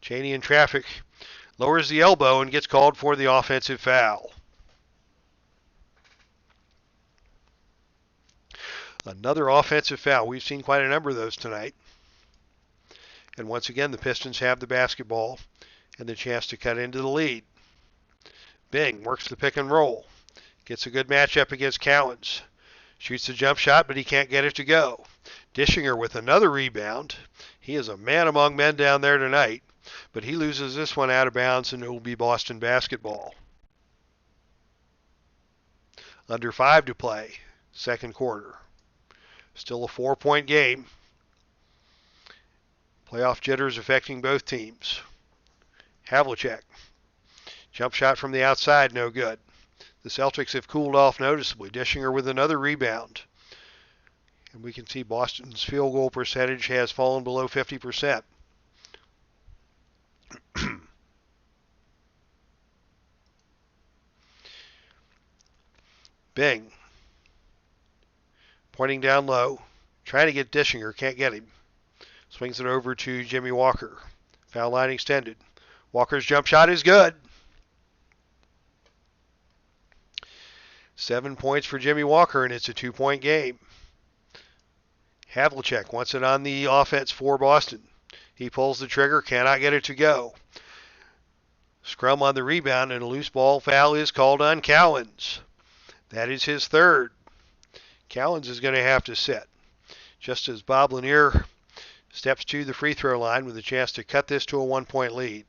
Chaney in traffic lowers the elbow and gets called for the offensive foul. Another offensive foul. We've seen quite a number of those tonight. And once again, the Pistons have the basketball and the chance to cut into the lead. Bing works the pick and roll. Gets a good matchup against Cowens. Shoots a jump shot, but he can't get it to go. Dischinger with another rebound. He is a man among men down there tonight, but he loses this one out of bounds, and it will be Boston basketball. Under 5 to play, second quarter. Still a 4-point game. Playoff jitters affecting both teams. Havlicek. Jump shot from the outside, no good. The Celtics have cooled off noticeably. Dischinger with another rebound. And we can see Boston's field goal percentage has fallen below 50%. Bing. Pointing down low. Trying to get Dischinger. Can't get him. Swings it over to Jimmy Walker. Foul line extended. Walker's jump shot is good. 7 points for Jimmy Walker, and it's a 2-point game. Havlicek wants it on the offense for Boston. He pulls the trigger, cannot get it to go. Scrum on the rebound, and a loose ball foul is called on Cowens. That is his third. Cowens is going to have to sit, just as Bob Lanier steps to the free throw line with a chance to cut this to a 1-point lead.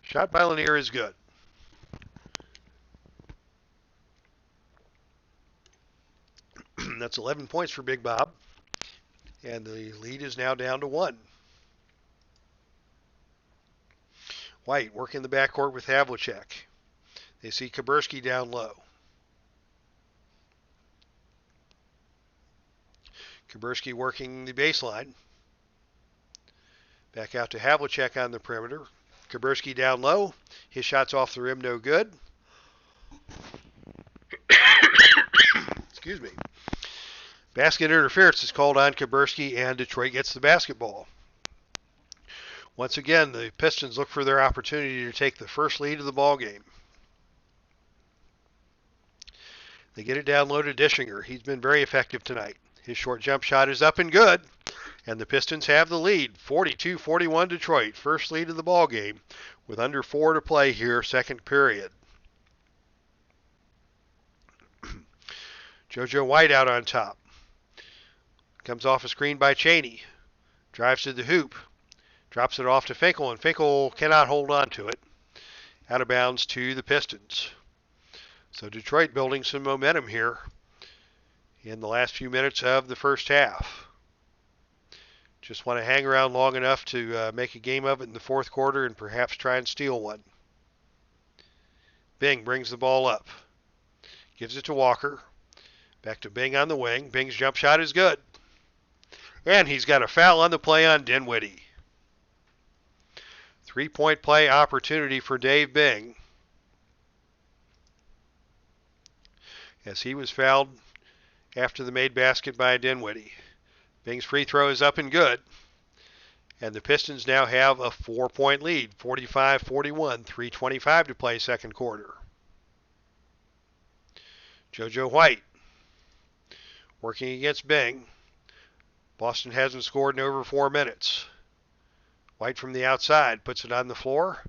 Shot by Lanier is good. That's 11 points for Big Bob, and the lead is now down to 1. White working the backcourt with Havlicek. They see Kaburski down low. Kaburski working the baseline. Back out to Havlicek on the perimeter. Kaburski down low. His shot's off the rim, no good. Excuse me. Basket interference is called on Kaburski, and Detroit gets the basketball. Once again, the Pistons look for their opportunity to take the first lead of the ball game. They get it down low to Dischinger. He's been very effective tonight. His short jump shot is up and good, and the Pistons have the lead, 42-41 Detroit. First lead of the ball game with under 4 to play here, second period. JoJo White out on top. Comes off a screen by Chaney. Drives to the hoop. Drops it off to Finkel, and Finkel cannot hold on to it. Out of bounds to the Pistons. So Detroit building some momentum here in the last few minutes of the first half. Just want to hang around long enough to make a game of it in the fourth quarter and perhaps try and steal one. Bing brings the ball up. Gives it to Walker. Back to Bing on the wing. Bing's jump shot is good. And he's got a foul on the play on Dinwiddie. 3-point play opportunity for Dave Bing, as he was fouled after the made basket by Dinwiddie. Bing's free throw is up and good, and the Pistons now have a 4-point lead, 45-41, 3:25 to play second quarter. JoJo White working against Bing. Boston hasn't scored in over 4 minutes. White from the outside puts it on the floor,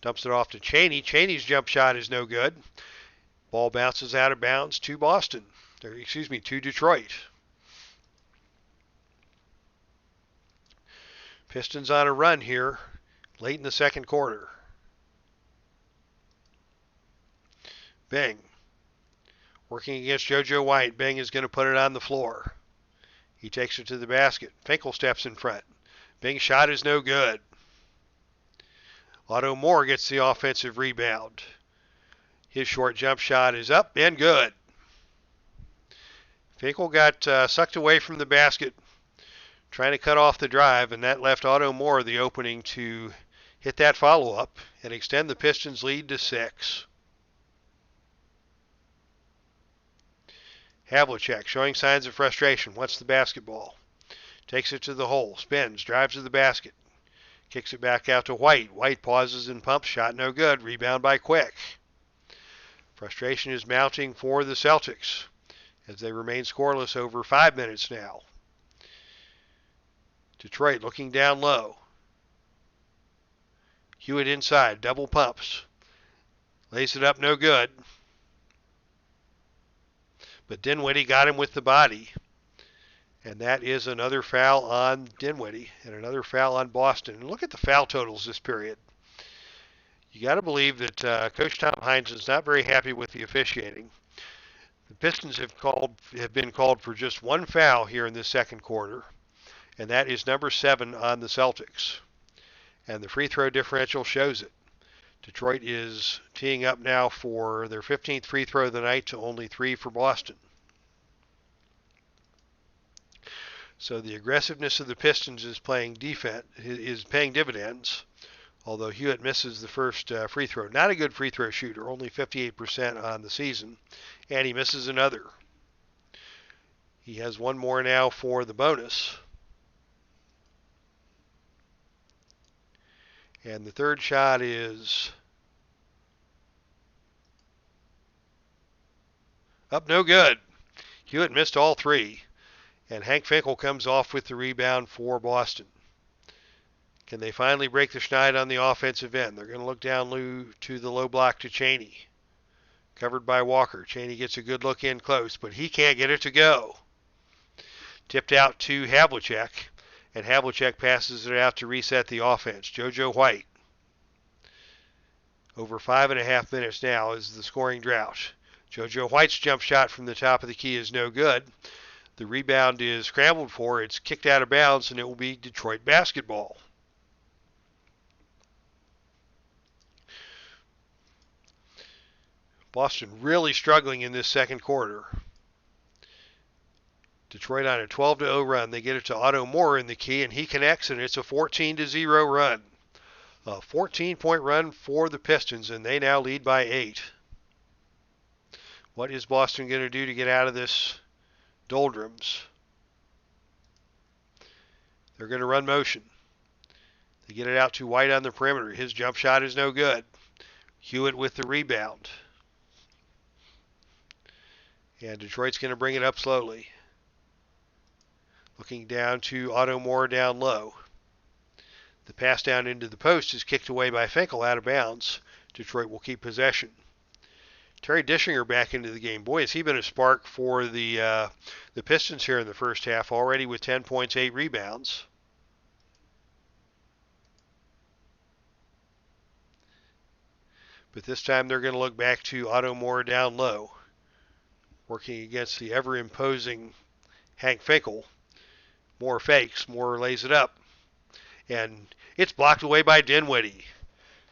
dumps it off to Chaney. Chaney's jump shot is no good. Ball bounces out of bounds to to Detroit. Pistons on a run here late in the second quarter. Bing working against JoJo White. Bing is going to put it on the floor. He takes it to the basket. Finkel steps in front. Bing's shot is no good. Otto Moore gets the offensive rebound. His short jump shot is up and good. Finkel got sucked away from the basket trying to cut off the drive, and that left Otto Moore the opening to hit that follow-up and extend the Pistons' lead to 6. Havlicek showing signs of frustration, wants the basketball. Takes it to the hole, spins, drives to the basket. Kicks it back out to White. White pauses and pumps, shot no good. Rebound by Quick. Frustration is mounting for the Celtics as they remain scoreless over 5 minutes now. Detroit looking down low. Hewitt inside, double pumps. Lays it up, no good. But Dinwiddie got him with the body. And that is another foul on Dinwiddie and another foul on Boston. And look at the foul totals this period. You got to believe that Coach Tom Hines is not very happy with the officiating. The Pistons have been called for just one foul here in this second quarter, and that is number 7 on the Celtics. And the free throw differential shows it. Detroit is teeing up now for their 15th free throw of the night to only 3 for Boston. So the aggressiveness of the Pistons is paying dividends, although Hewitt misses the first free throw. Not a good free throw shooter, only 58% on the season, and he misses another. He has one more now for the bonus. And the third shot is up, no good. Hewitt missed all three. And Hank Finkel comes off with the rebound for Boston. Can they finally break the schneid on the offensive end? They're going to look down low to the low block to Chaney. Covered by Walker. Chaney gets a good look in close, but he can't get it to go. Tipped out to Havlicek, and Havlicek passes it out to reset the offense. JoJo White. Over 5.5 minutes now is the scoring drought. JoJo White's jump shot from the top of the key is no good. The rebound is scrambled for. It's kicked out of bounds, and it will be Detroit basketball. Boston really struggling in this second quarter. Detroit on a 12-0 run. They get it to Otto Moore in the key, and he connects, and it's a 14-0 run. A 14-point run for the Pistons, and they now lead by 8. What is Boston going to do to get out of this doldrums? They're going to run motion. They get it out to White on the perimeter. His jump shot is no good. Hewitt with the rebound. And Detroit's going to bring it up slowly. Looking down to Otto Moore down low. The pass down into the post is kicked away by Finkel out of bounds. Detroit will keep possession. Terry Dischinger back into the game. Boy, has he been a spark for the Pistons here in the first half, already with 10 points, 8 rebounds. But this time they're going to look back to Otto Moore down low, working against the ever-imposing Hank Finkel. Moore fakes. Moore lays it up. And it's blocked away by Dinwiddie.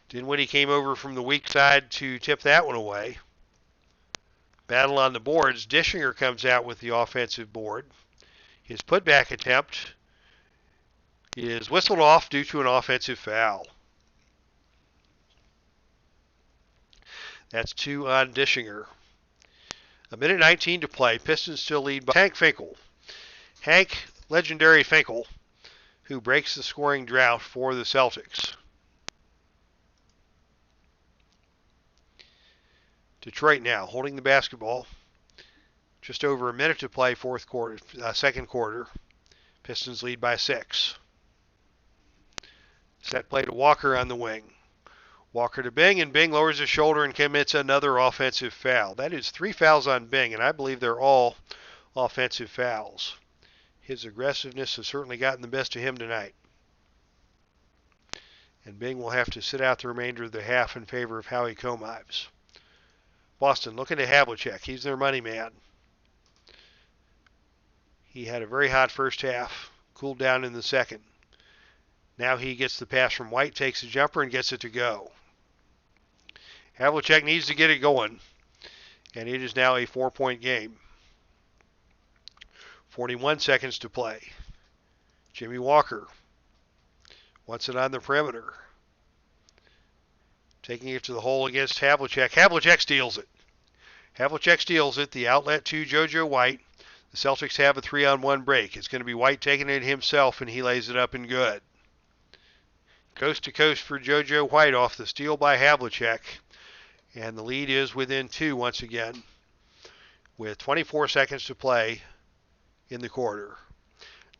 Dinwiddie came over from the weak side to tip that one away. Battle on the boards. Dischinger comes out with the offensive board. His putback attempt is whistled off due to an offensive foul. That's 2 on Dischinger. 1:19 to play. Pistons still lead by Hank Finkel. Hank, legendary Finkel, who breaks the scoring drought for the Celtics. Detroit now holding the basketball. Just over a minute to play second quarter. Pistons lead by 6. Set play to Walker on the wing. Walker to Bing, and Bing lowers his shoulder and commits another offensive foul. That is 3 fouls on Bing, and I believe they're all offensive fouls. His aggressiveness has certainly gotten the best of him tonight. And Bing will have to sit out the remainder of the half in favor of Howie Comives. Boston looking to Havlicek. He's their money man. He had a very hot first half, cooled down in the second. Now he gets the pass from White, takes a jumper, and gets it to go. Havlicek needs to get it going, and it is now a 4-point game. 41 seconds to play. Jimmy Walker wants it on the perimeter. Taking it to the hole against Havlicek. Havlicek steals it. Havlicek steals it. The outlet to JoJo White. The Celtics have a 3-on-1 break. It's going to be White taking it himself, and he lays it up and good. Coast to coast for JoJo White off the steal by Havlicek. And the lead is within 2 once again, with 24 seconds to play in the quarter.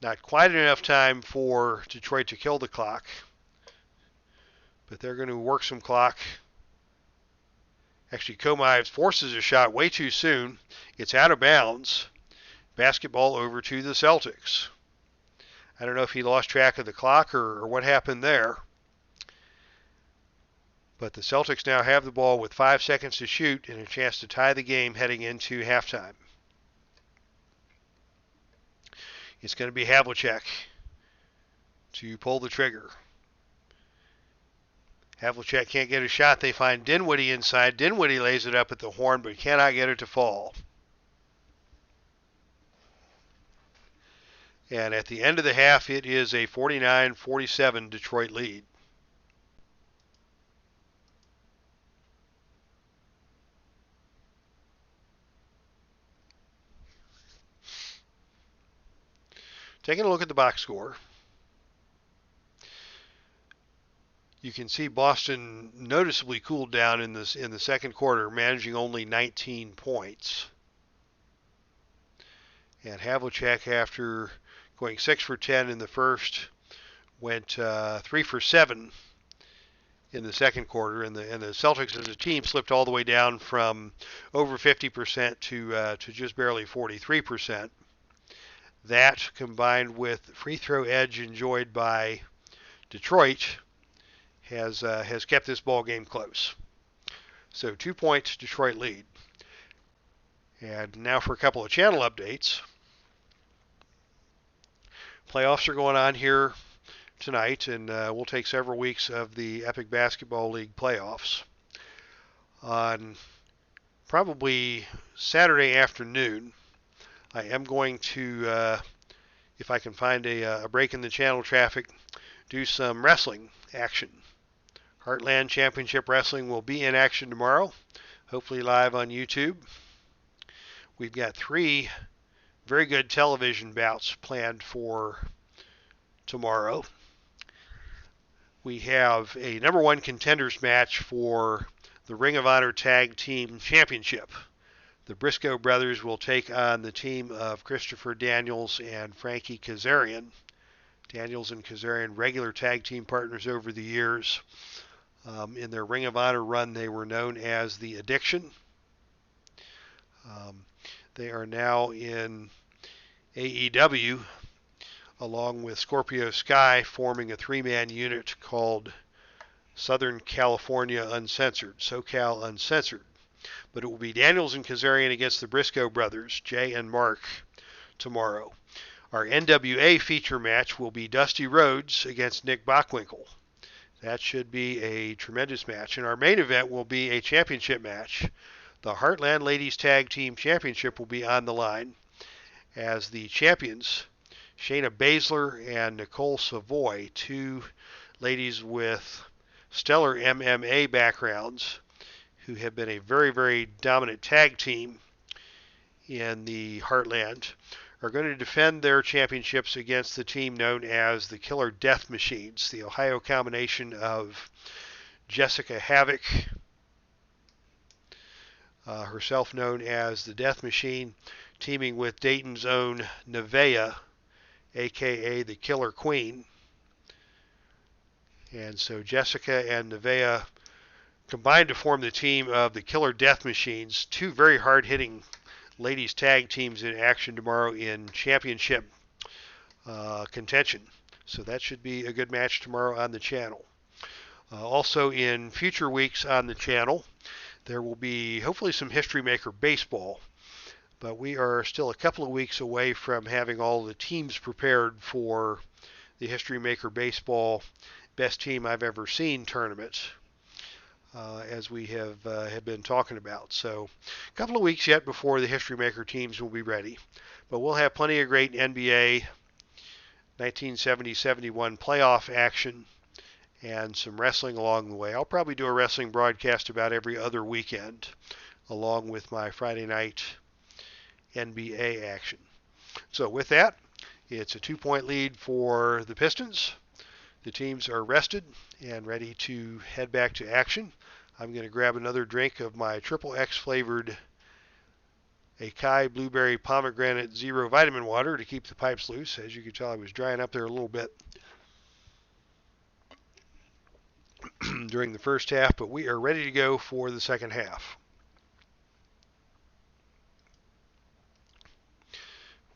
Not quite enough time for Detroit to kill the clock, but they're going to work some clock. Actually, Comives forces a shot way too soon. It's out of bounds. Basketball over to the Celtics. I don't know if he lost track of the clock or what happened there. But the Celtics now have the ball with 5 seconds to shoot and a chance to tie the game heading into halftime. It's going to be Havlicek to pull the trigger. Havlicek can't get a shot. They find Dinwiddie inside. Dinwiddie lays it up at the horn but cannot get it to fall. And at the end of the half, it is a 49-47 Detroit lead. Taking a look at the box score, you can see Boston noticeably cooled down in the second quarter, managing only 19 points. And Havlicek, after going 6 for 10 in the first, went 3 for 7 in the second quarter, and the Celtics as a team slipped all the way down from over 50% to just barely 43%. That, combined with the free throw edge enjoyed by Detroit, has kept this ball game close. So 2-point Detroit lead. And now for a couple of channel updates. Playoffs are going on here tonight, and we'll take several weeks of the Epic Basketball League playoffs. On probably Saturday afternoon, I am going to, if I can find a break in the channel traffic, do some wrestling action. Heartland Championship Wrestling will be in action tomorrow, hopefully live on YouTube. We've got 3 very good television bouts planned for tomorrow. We have a number 1 contenders match for the Ring of Honor Tag Team Championship. The Briscoe brothers will take on the team of Christopher Daniels and Frankie Kazarian. Daniels and Kazarian, regular tag team partners over the years. In their Ring of Honor run, they were known as the Addiction. They are now in AEW, along with Scorpio Sky, forming a 3-man unit called Southern California Uncensored, SoCal Uncensored. But it will be Daniels and Kazarian against the Briscoe brothers, Jay and Mark, tomorrow. Our NWA feature match will be Dusty Rhodes against Nick Bockwinkel. That should be a tremendous match. And our main event will be a championship match. The Heartland Ladies Tag Team Championship will be on the line as the champions, Shayna Baszler and Nicole Savoy, 2 ladies with stellar MMA backgrounds who have been a very, very dominant tag team in the Heartland, are going to defend their championships against the team known as the Killer Death Machines, the Ohio combination of Jessica Havoc, herself known as the Death Machine, teaming with Dayton's own Nevaeh, aka the Killer Queen. And so Jessica and Nevaeh combined to form the team of the Killer Death Machines, 2 very hard-hitting ladies tag teams in action tomorrow in championship contention. So that should be a good match tomorrow on the channel. Also in future weeks on the channel, there will be hopefully some History Maker baseball, but we are still a couple of weeks away from having all the teams prepared for the History Maker baseball Best Team I've Ever Seen tournament, as we have been talking about. So a couple of weeks yet before the History Maker teams will be ready, but we'll have plenty of great NBA 1970-71 playoff action and some wrestling along the way. I'll probably do a wrestling broadcast about every other weekend, along with my Friday night NBA action. So with that, it's a 2-point lead for the Pistons. The teams are rested and ready to head back to action. I'm going to grab another drink of my Triple X flavored Acai Blueberry Pomegranate Zero Vitamin Water to keep the pipes loose. As you can tell, I was drying up there a little bit during the first half, but we are ready to go for the second half.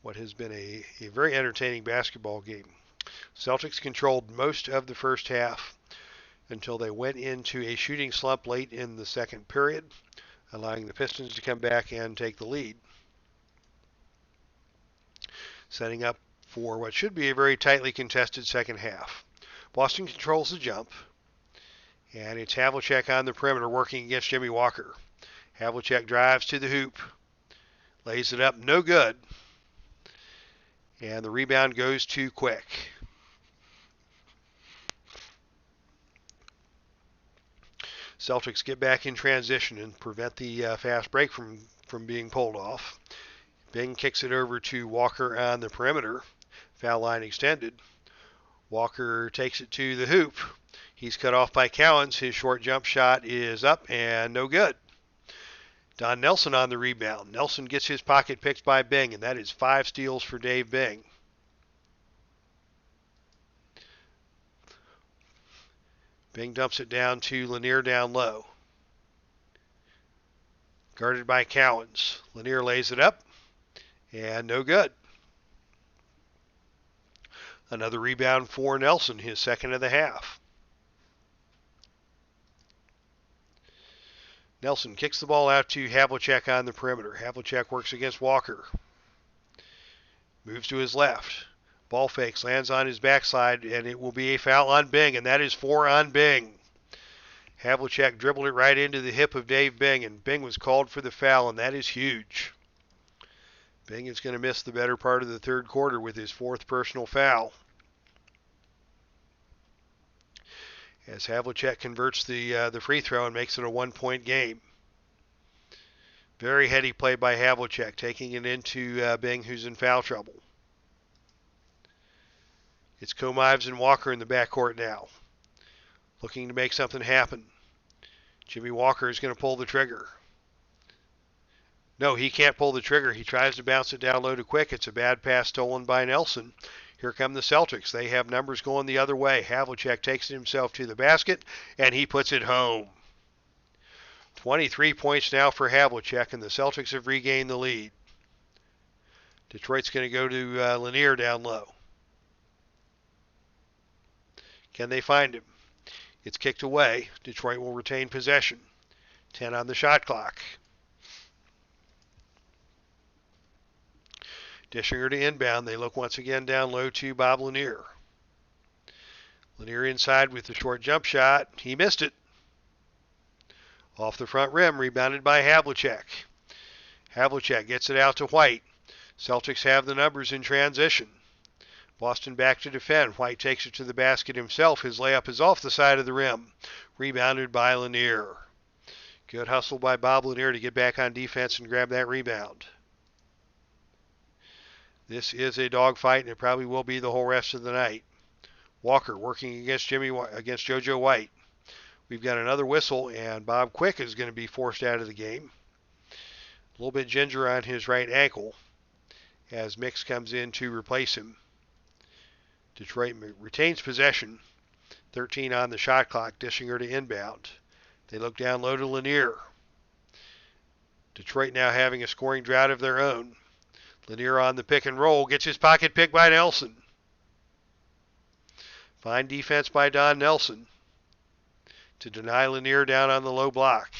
What has been a very entertaining basketball game. Celtics controlled most of the first half until they went into a shooting slump late in the second period, allowing the Pistons to come back and take the lead, setting up for what should be a very tightly contested second half. Boston controls the jump, and it's Havlicek on the perimeter working against Jimmy Walker. Havlicek drives to the hoop, lays it up, no good, and the rebound goes to Quick. Celtics get back in transition and prevent the fast break from being pulled off. Bing kicks it over to Walker on the perimeter. Foul line extended. Walker takes it to the hoop. He's cut off by Cowens. His short jump shot is up and no good. Don Nelson on the rebound. Nelson gets his pocket picked by Bing, and that is 5 steals for Dave Bing. Bing dumps it down to Lanier down low. Guarded by Cowens. Lanier lays it up, and no good. Another rebound for Nelson, his second of the half. Nelson kicks the ball out to Havlicek on the perimeter. Havlicek works against Walker. Moves to his left. Ball fakes, lands on his backside, and it will be a foul on Bing, and that is 4 on Bing. Havlicek dribbled it right into the hip of Dave Bing, and Bing was called for the foul, and that is huge. Bing is going to miss the better part of the third quarter with his 4th personal foul. As Havlicek converts the free throw and makes it a 1-point game. Very heady play by Havlicek, taking it into Bing, who's in foul trouble. It's Komives and Walker in the backcourt now, looking to make something happen. Jimmy Walker is going to pull the trigger. No, he can't pull the trigger. He tries to bounce it down low to Quick. It's a bad pass stolen by Nelson. Here come the Celtics. They have numbers going the other way. Havlicek takes it himself to the basket, and he puts it home. 23 points now for Havlicek, and the Celtics have regained the lead. Detroit's going to go to Lanier down low. Can they find him? It's kicked away. Detroit will retain possession. 10 on the shot clock. Dishinger to inbound. They look once again down low to Bob Lanier. Lanier inside with the short jump shot. He missed it. Off the front rim, rebounded by Havlicek. Havlicek gets it out to White. Celtics have the numbers in transition. Boston back to defend. White takes it to the basket himself. His layup is off the side of the rim. Rebounded by Lanier. Good hustle by Bob Lanier to get back on defense and grab that rebound. This is a dogfight, and it probably will be the whole rest of the night. Walker working against JoJo White. We've got another whistle, and Bob Quick is going to be forced out of the game. A little bit ginger on his right ankle as Mix comes in to replace him. Detroit retains possession. 13 on the shot clock. Dishinger to inbound. They look down low to Lanier. Detroit now having a scoring drought of their own. Lanier on the pick and roll. Gets his pocket picked by Nelson. Fine defense by Don Nelson to deny Lanier down on the low block.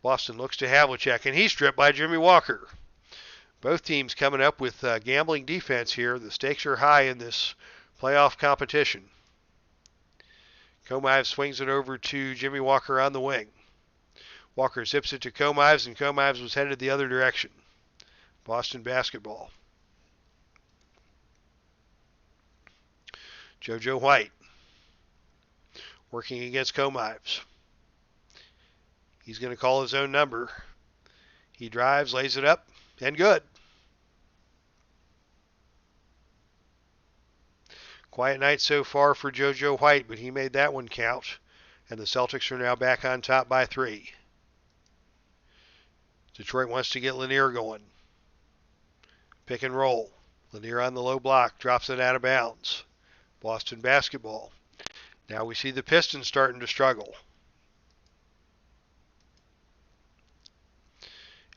Boston looks to Havlicek, and he's stripped by Jimmy Walker. Both teams coming up with gambling defense here. The stakes are high in this playoff competition. Komives swings it over to Jimmy Walker on the wing. Walker zips it to Komives, and Komives was headed the other direction. Boston basketball. JoJo White working against Komives. He's going to call his own number. He drives, lays it up, and good. Quiet night so far for JoJo White, but he made that one count. And the Celtics are now back on top by 3. Detroit wants to get Lanier going. Pick and roll. Lanier on the low block, drops it out of bounds. Boston basketball. Now we see the Pistons starting to struggle.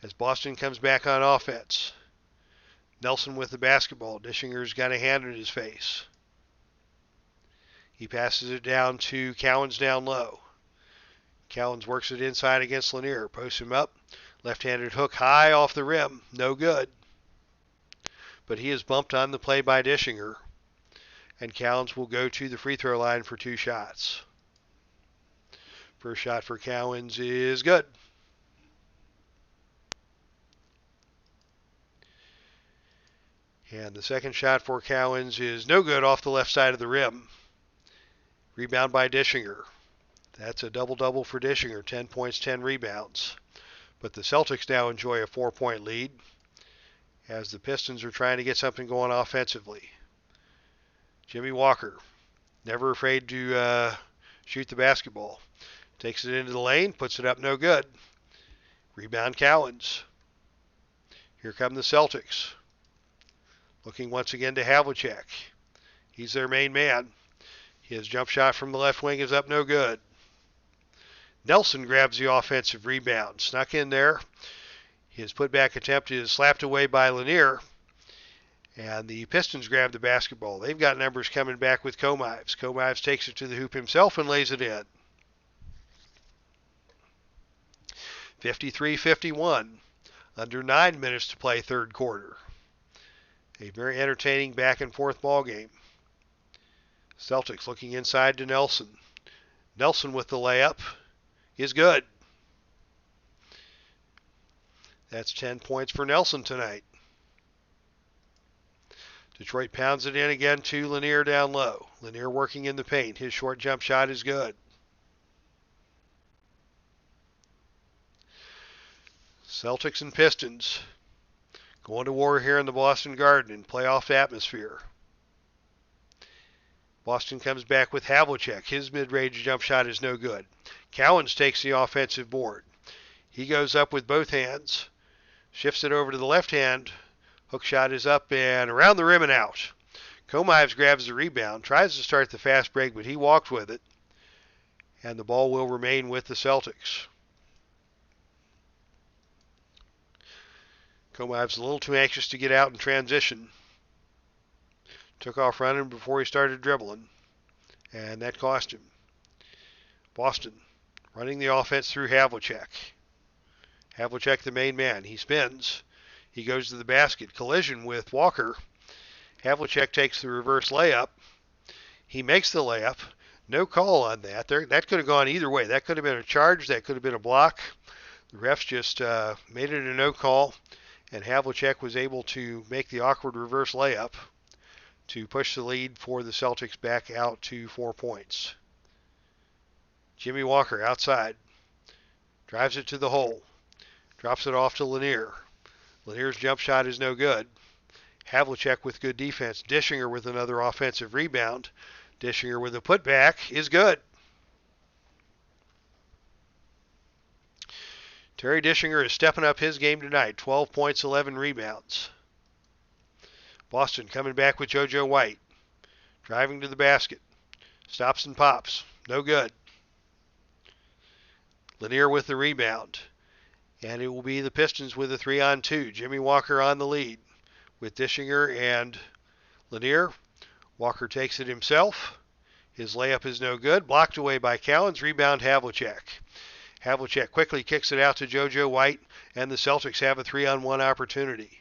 As Boston comes back on offense. Nelson with the basketball. Dishinger's got a hand in his face. He passes it down to Cowens down low. Cowens works it inside against Lanier. Posts him up. Left-handed hook high off the rim. No good. But he is bumped on the play by Dishinger. And Cowens will go to the free throw line for 2 shots. First shot for Cowens is good. And the second shot for Cowens is no good off the left side of the rim. Rebound by Dishinger. That's a double-double for Dishinger. 10 points, 10 rebounds. But the Celtics now enjoy a 4-point lead as the Pistons are trying to get something going offensively. Jimmy Walker, never afraid to shoot the basketball. Takes it into the lane, puts it up, no good. Rebound Cowens. Here come the Celtics. Looking once again to Havlicek. He's their main man. His jump shot from the left wing is up, no good. Nelson grabs the offensive rebound. Snuck in there. His putback attempt is slapped away by Lanier. And the Pistons grab the basketball. They've got numbers coming back with Comives. Comives takes it to the hoop himself and lays it in. 53-51. Under 9 minutes to play third quarter. A very entertaining back and forth ball game. Celtics looking inside to Nelson. Nelson with the layup is good. That's 10 points for Nelson tonight. Detroit pounds it in again to Lanier down low. Lanier working in the paint. His short jump shot is good. Celtics and Pistons going to war here in the Boston Garden in playoff atmosphere. Boston comes back with Havlicek. His mid-range jump shot is no good. Cowens takes the offensive board. He goes up with both hands, shifts it over to the left hand. Hook shot is up and around the rim and out. Comives grabs the rebound, tries to start the fast break, but he walked with it. And the ball will remain with the Celtics. Comives a little too anxious to get out in transition. Took off running before he started dribbling, and that cost him. Boston running the offense through Havlicek. Havlicek, the main man. He spins. He goes to the basket. Collision with Walker. Havlicek takes the reverse layup. He makes the layup. No call on that. That could have gone either way. That could have been a charge. That could have been a block. The refs just made it a no call, and Havlicek was able to make the awkward reverse layup to push the lead for the Celtics back out to 4 points. Jimmy Walker outside. Drives it to the hole. Drops it off to Lanier. Lanier's jump shot is no good. Havlicek with good defense. Dishinger with another offensive rebound. Dishinger with a putback is good. Terry Dishinger is stepping up his game tonight. 12 points, 11 rebounds. Boston coming back with JoJo White. Driving to the basket. Stops and pops. No good. Lanier with the rebound. And it will be the Pistons with a 3-on-2. Jimmy Walker on the lead with Dishinger and Lanier. Walker takes it himself. His layup is no good. Blocked away by Cowens. Rebound Havlicek. Havlicek quickly kicks it out to JoJo White, and the Celtics have a 3-on-1 opportunity.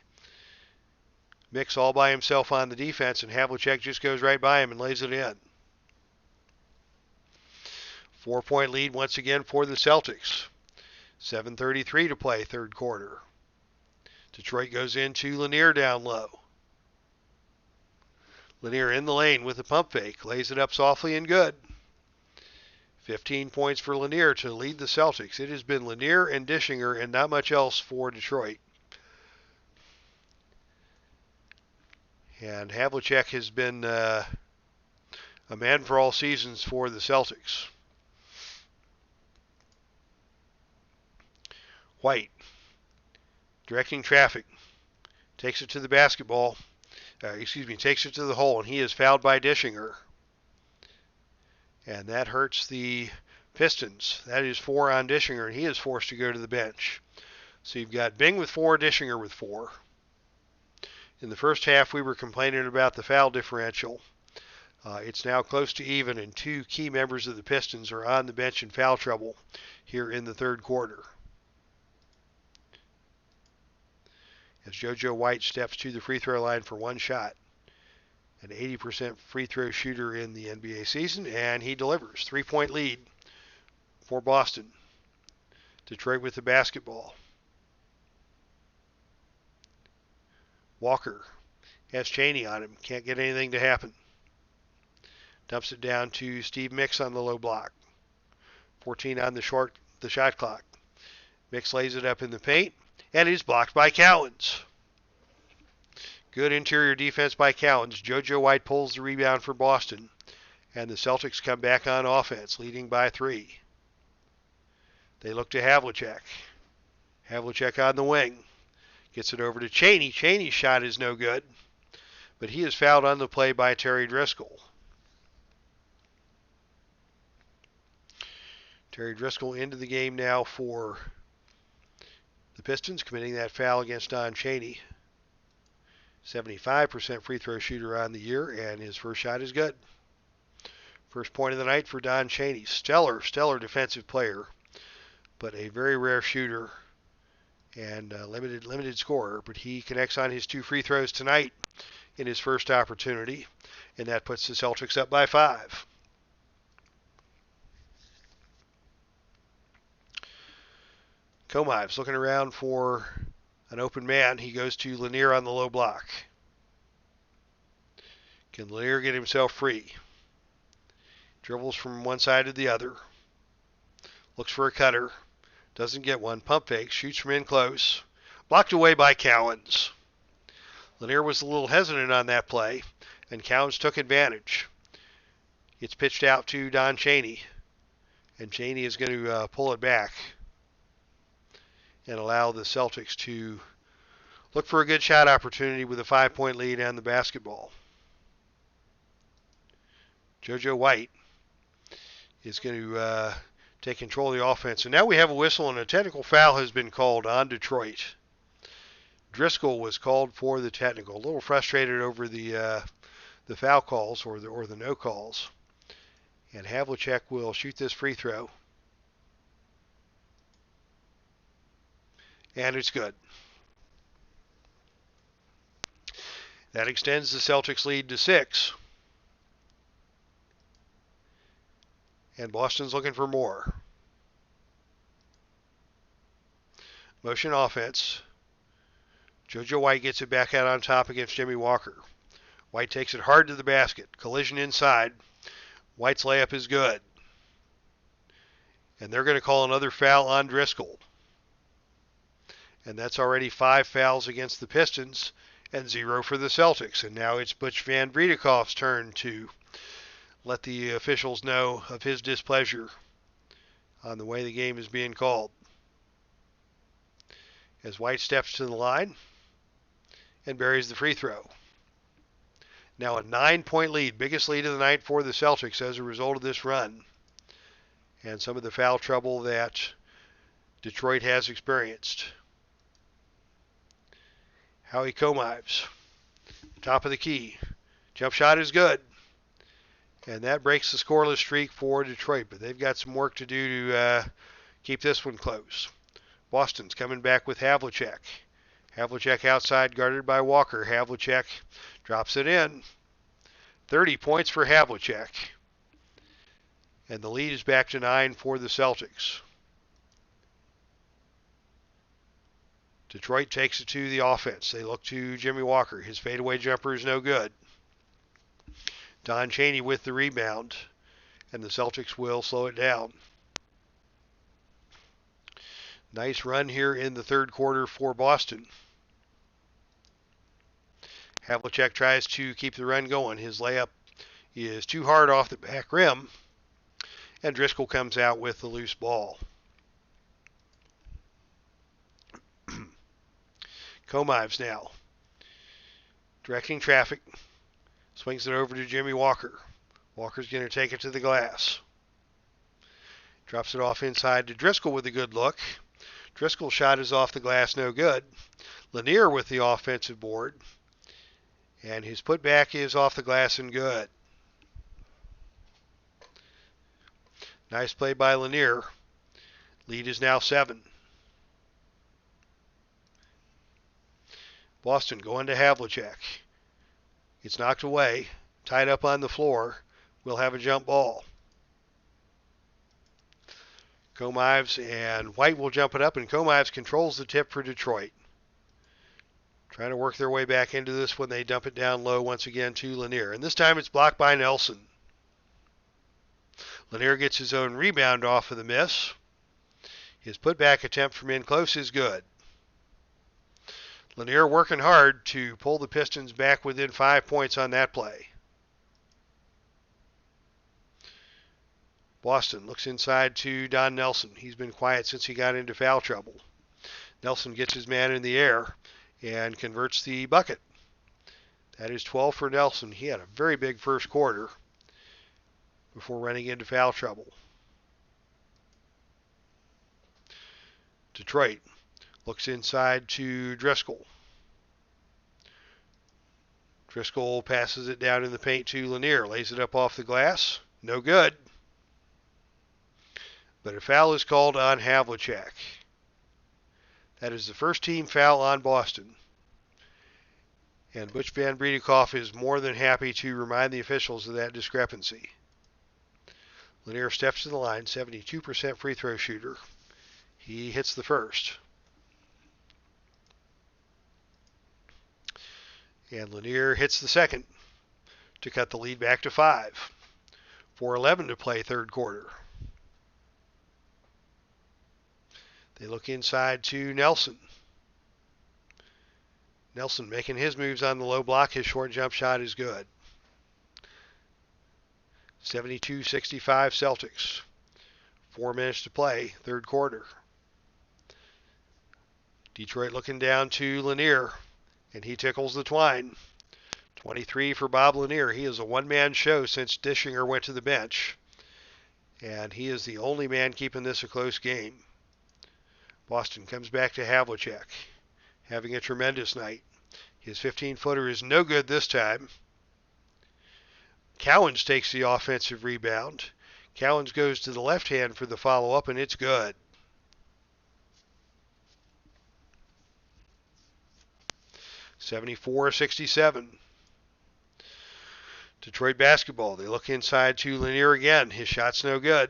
Mix all by himself on the defense, and Havlicek just goes right by him and lays it in. 4-point lead once again for the Celtics. 7:33 to play third quarter. Detroit goes into Lanier down low. Lanier in the lane with a pump fake. Lays it up softly and good. 15 points for Lanier to lead the Celtics. It has been Lanier and Dishinger and not much else for Detroit. And Havlicek has been a man for all seasons for the Celtics. White, directing traffic, takes it to the basketball. Takes it to the hole, and he is fouled by Dishinger. And that hurts the Pistons. That is 4 on Dishinger, and he is forced to go to the bench. So you've got Bing with 4, Dishinger with 4. In the first half, we were complaining about the foul differential. It's now close to even, and 2 key members of the Pistons are on the bench in foul trouble here in the third quarter. As JoJo White steps to the free throw line for 1 shot. An 80% free throw shooter in the NBA season, and he delivers. 3-point lead for Boston. Detroit with the basketball. Walker has Chaney on him. Can't get anything to happen. Dumps it down to Steve Mix on the low block. 14 on the shot clock. Mix lays it up in the paint, and is blocked by Cowens. Good interior defense by Cowens. JoJo White pulls the rebound for Boston. And the Celtics come back on offense, leading by 3. They look to Havlicek. Havlicek on the wing. Gets it over to Chaney. Chaney's shot is no good, but he is fouled on the play by Terry Driscoll. Terry Driscoll into the game now for the Pistons, committing that foul against Don Chaney. 75% free throw shooter on the year, and his first shot is good. First point of the night for Don Chaney. Stellar defensive player, but a very rare shooter and limited scorer. But he connects on his 2 free throws tonight in his first opportunity, and that puts the Celtics up by 5. Komives looking around for an open man. He goes to Lanier on the low block. Can Lanier get himself free? Dribbles from one side to the other. Looks for a cutter. Doesn't get one. Pump fake. Shoots from in close. Blocked away by Cowens. Lanier was a little hesitant on that play, and Cowens took advantage. It's pitched out to Don Chaney, and Chaney is going to pull it back and allow the Celtics to look for a good shot opportunity with a 5-point lead on the basketball. JoJo White is going to take control of the offense. And now we have a whistle, and a technical foul has been called on Detroit. Driscoll was called for the technical. A little frustrated over the foul calls or the no calls. And Havlicek will shoot this free throw. And it's good. That extends the Celtics lead to 6. And Boston's looking for more. Motion offense. JoJo White gets it back out on top against Jimmy Walker. White takes it hard to the basket. Collision inside. White's layup is good. And they're going to call another foul on Driscoll. And that's already 5 fouls against the Pistons and 0 for the Celtics. And now it's Butch Van Vriendekopf's turn to let the officials know of his displeasure on the way the game is being called. As White steps to the line and buries the free throw. Now a 9-point lead, biggest lead of the night for the Celtics as a result of this run. And some of the foul trouble that Detroit has experienced. Howie Komives, top of the key. Jump shot is good. And that breaks the scoreless streak for Detroit. But they've got some work to do to keep this one close. Boston's coming back with Havlicek. Havlicek outside, guarded by Walker. Havlicek drops it in. 30 points for Havlicek. And the lead is back to 9 for the Celtics. Detroit takes it to the offense. They look to Jimmy Walker. His fadeaway jumper is no good. Don Chaney with the rebound, and the Celtics will slow it down. Nice run here in the third quarter for Boston. Havlicek tries to keep the run going. His layup is too hard off the back rim, and Driscoll comes out with the loose ball. Komives now, directing traffic. Swings it over to Jimmy Walker. Walker's going to take it to the glass. Drops it off inside to Driscoll with a good look. Driscoll's shot is off the glass, no good. Lanier with the offensive board. And his putback is off the glass and good. Nice play by Lanier. Lead is now 7. Boston going to Havlicek. It's knocked away, tied up on the floor. We'll have a jump ball. Komives and White will jump it up, and Komives controls the tip for Detroit. Trying to work their way back into this when they dump it down low once again to Lanier. And this time it's blocked by Nelson. Lanier gets his own rebound off of the miss. His putback attempt from in close is good. Lanier working hard to pull the Pistons back within 5 points on that play. Boston looks inside to Don Nelson. He's been quiet since he got into foul trouble. Nelson gets his man in the air and converts the bucket. That is 12 for Nelson. He had a very big first quarter before running into foul trouble. Detroit looks inside to Driscoll. Driscoll passes it down in the paint to Lanier. Lays it up off the glass. No good. But a foul is called on Havlicek. That is the first team foul on Boston. And Butch Van Bredekoff is more than happy to remind the officials of that discrepancy. Lanier steps to the line, 72% free throw shooter. He hits the first. And Lanier hits the second to cut the lead back to 5. 4:11 to play third quarter. They look inside to Nelson. Nelson making his moves on the low block. His short jump shot is good. 72-65 Celtics. 4 minutes to play, third quarter. Detroit looking down to Lanier, and he tickles the twine. 23 for Bob Lanier. He is a one-man show since Dischinger went to the bench, and he is the only man keeping this a close game. Boston comes back to Havlicek, having a tremendous night. His 15-footer is no good this time. Cowens takes the offensive rebound. Cowens goes to the left hand for the follow-up, and it's good. (74-67). Detroit basketball. They look inside to Lanier again. His shot's no good.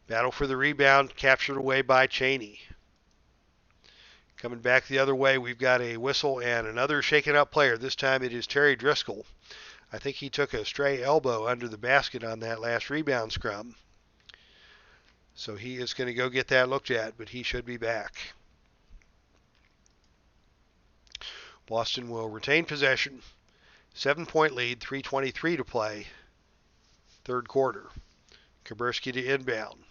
Battle for the rebound, captured away by Chaney. Coming back the other way, we've got a whistle and another shaken up player. This time it is Terry Driscoll. I think he took a stray elbow under the basket on that last rebound scrum. So he is going to go get that looked at, but he should be back. Boston will retain possession. 7-point lead, 3:23 to play. Third quarter. Kuberski to inbound.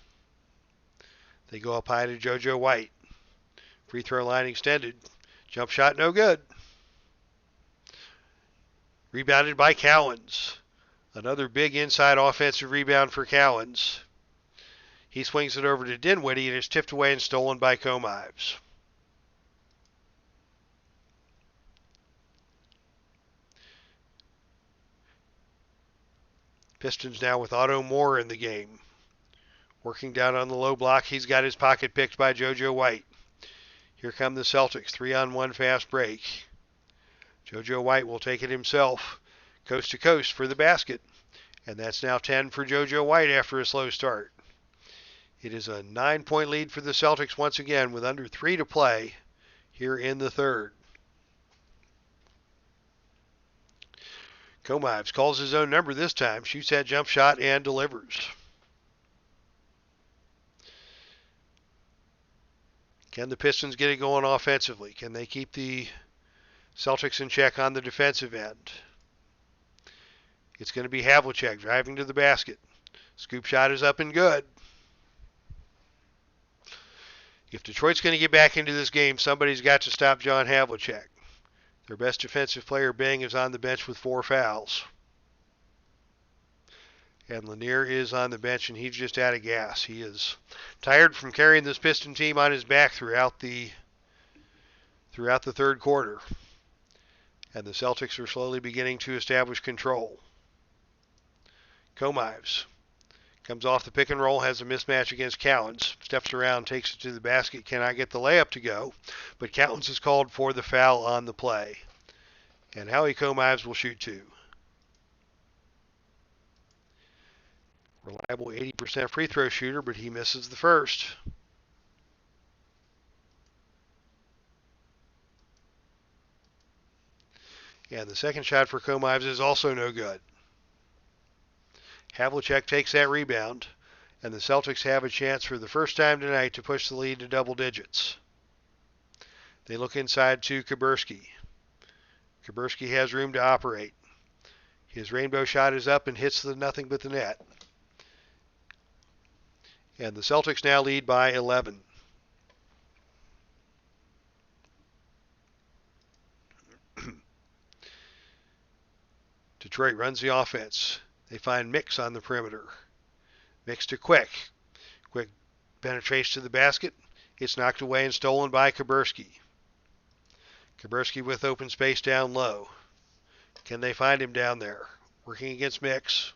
They go up high to JoJo White. Free throw line extended. Jump shot no good. Rebounded by Cowens. Another big inside offensive rebound for Cowens. He swings it over to Dinwiddie and is tipped away and stolen by Comives. Pistons now with Otto Moore in the game. Working down on the low block, he's got his pocket picked by JoJo White. Here come the Celtics, 3-on-1 fast break. JoJo White will take it himself, coast to coast for the basket. And that's now 10 for JoJo White after a slow start. It is a 9-point lead for the Celtics once again with under 3 to play here in the third. Comives calls his own number this time, shoots that jump shot and delivers. Can the Pistons get it going offensively? Can they keep the Celtics in check on the defensive end? It's going to be Havlicek driving to the basket. Scoop shot is up and good. If Detroit's going to get back into this game, somebody's got to stop John Havlicek. Their best defensive player, Bing, is on the bench with 4 fouls. And Lanier is on the bench, and he's just out of gas. He is tired from carrying this Piston team on his back throughout the third quarter. And the Celtics are slowly beginning to establish control. Comives comes off the pick and roll, has a mismatch against Cowens, steps around, takes it to the basket, cannot get the layup to go, but Cowens is called for the foul on the play. And Howie Comives will shoot 2. Reliable 80% free throw shooter, but he misses the first. And the second shot for Comives is also no good. Havlicek takes that rebound, and the Celtics have a chance for the first time tonight to push the lead to double digits. They look inside to Kuberski. Kuberski has room to operate. His rainbow shot is up and hits the nothing but the net. And the Celtics now lead by 11. Detroit runs the offense. They find Mix on the perimeter. Mix to Quick. Quick penetrates to the basket. It's knocked away and stolen by Kuberski. Kuberski with open space down low. Can they find him down there? Working against Mix.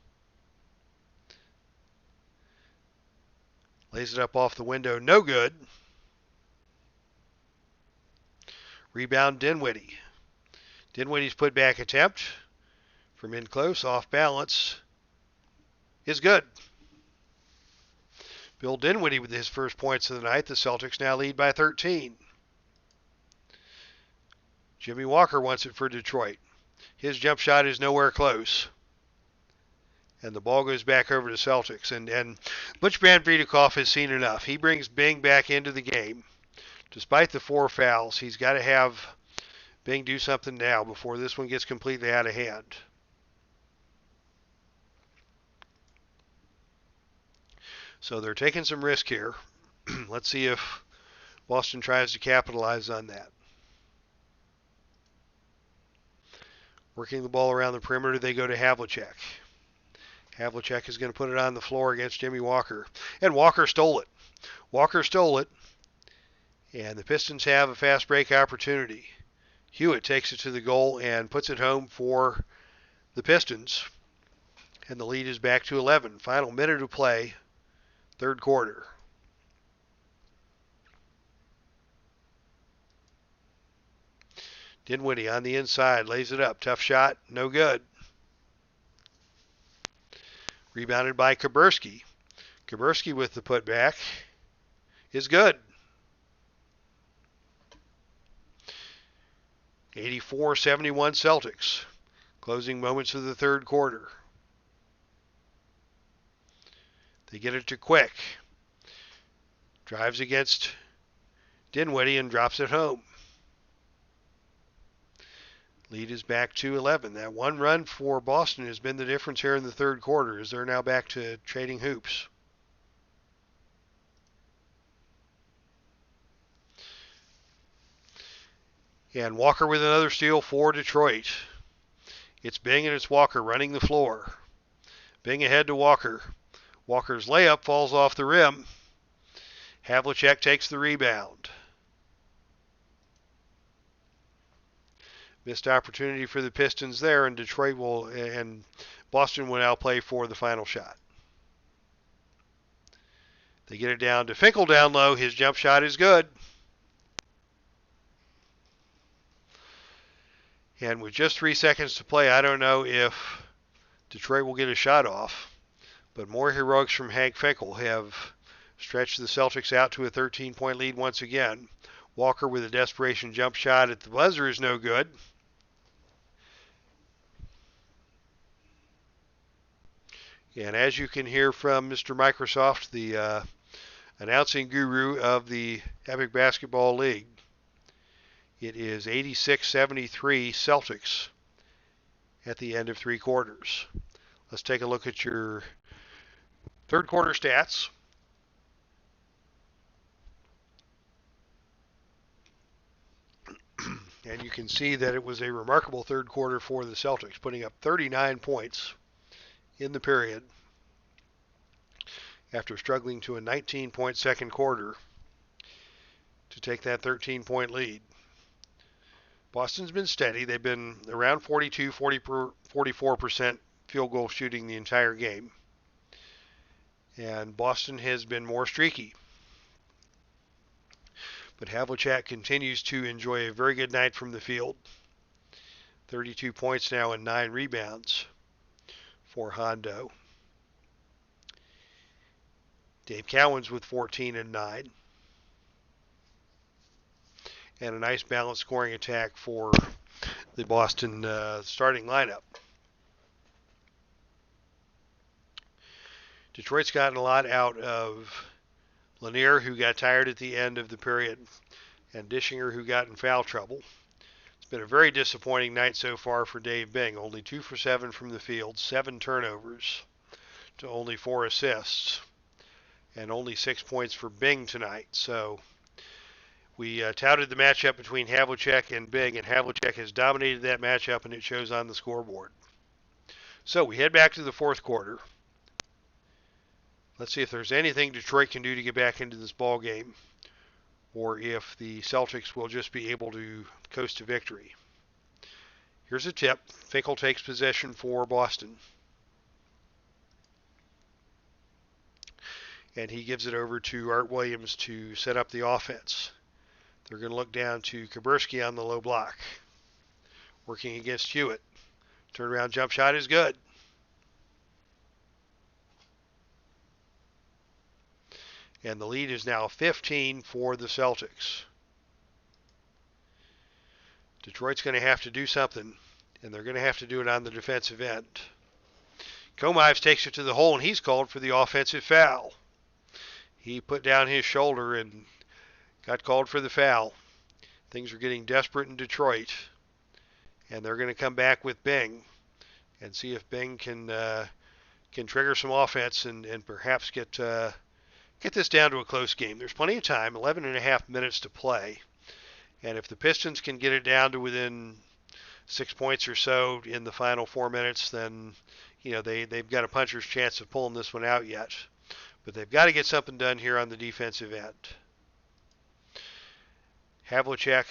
Lays it up off the window. No good. Rebound Dinwiddie. Dinwiddie's putback attempt from in close, off balance, is good. Bill Dinwiddie with his first points of the night. The Celtics now lead by 13. Jimmy Walker wants it for Detroit. His jump shot is nowhere close. And the ball goes back over to Celtics. And Butch Brand-Vidokoff has seen enough. He brings Bing back into the game. Despite the 4 fouls, he's got to have Bing do something now before this one gets completely out of hand. So they're taking some risk here. Let's see if Boston tries to capitalize on that. Working the ball around the perimeter, they go to Havlicek. Havlicek is going to put it on the floor against Jimmy Walker. And Walker stole it. Walker stole it. And the Pistons have a fast break opportunity. Hewitt takes it to the goal and puts it home for the Pistons. And the lead is back to 11. Final minute of play, third quarter. Dinwiddie on the inside, lays it up. Tough shot, no good. Rebounded by Kuberski. Kuberski with the putback is good. 84-71 Celtics. Closing moments of the third quarter. They get it to Quick. Drives against Dinwiddie and drops it home. Lead is back to 11. That one run for Boston has been the difference here in the third quarter, as they're now back to trading hoops. And Walker with another steal for Detroit. It's Bing and it's Walker running the floor. Bing ahead to Walker. Walker's layup falls off the rim. Havlicek takes the rebound. Missed opportunity for the Pistons there, and Boston will now play for the final shot. They get it down to Finkel down low. His jump shot is good. And with just 3 seconds to play, I don't know if Detroit will get a shot off. But more heroics from Hank Finkel have stretched the Celtics out to a 13-point lead once again. Walker with a desperation jump shot at the buzzer is no good. And as you can hear from Mr. Microsoft, the announcing guru of the Epic Basketball League, it is 86-73 Celtics at the end of 3 quarters. Let's take a look at your third quarter stats. And you can see that it was a remarkable third quarter for the Celtics, putting up 39 points in the period after struggling to a 19-point second quarter to take that 13-point lead. Boston's been steady. They've been around 44% field goal shooting the entire game. And Boston has been more streaky. But Havlicek continues to enjoy a very good night from the field. 32 points now and 9 rebounds for Hondo. Dave Cowens with 14 and 9. And a nice balanced scoring attack for the Boston starting lineup. Detroit's gotten a lot out of Lanier, who got tired at the end of the period, and Dischinger, who got in foul trouble. It's been a very disappointing night so far for Dave Bing. Only 2 for 7 from the field, 7 turnovers to only 4 assists. and only 6 points for Bing tonight. So we touted the matchup between Havlicek and Bing, and Havlicek has dominated that matchup, and it shows on the scoreboard. So we head back to the fourth quarter. Let's see if there's anything Detroit can do to get back into this ball game, or if the Celtics will just be able to coast to victory. Here's a tip. Finkel takes possession for Boston. And he gives it over to Art Williams to set up the offense. They're going to look down to Kuberski on the low block. Working against Hewitt. Turnaround jump shot is good. And the lead is now 15 for the Celtics. Detroit's going to have to do something, and they're going to have to do it on the defensive end. Komives takes it to the hole, and he's called for the offensive foul. He put down his shoulder and got called for the foul. Things are getting desperate in Detroit, and they're going to come back with Bing and see if Bing can trigger some offense and perhaps get this down to a close game. There's plenty of time, 11 and a half minutes to play. And if the Pistons can get it down to within 6 points or so in the final 4 minutes, then they've got a puncher's chance of pulling this one out yet. But they've got to get something done here on the defensive end. Havlicek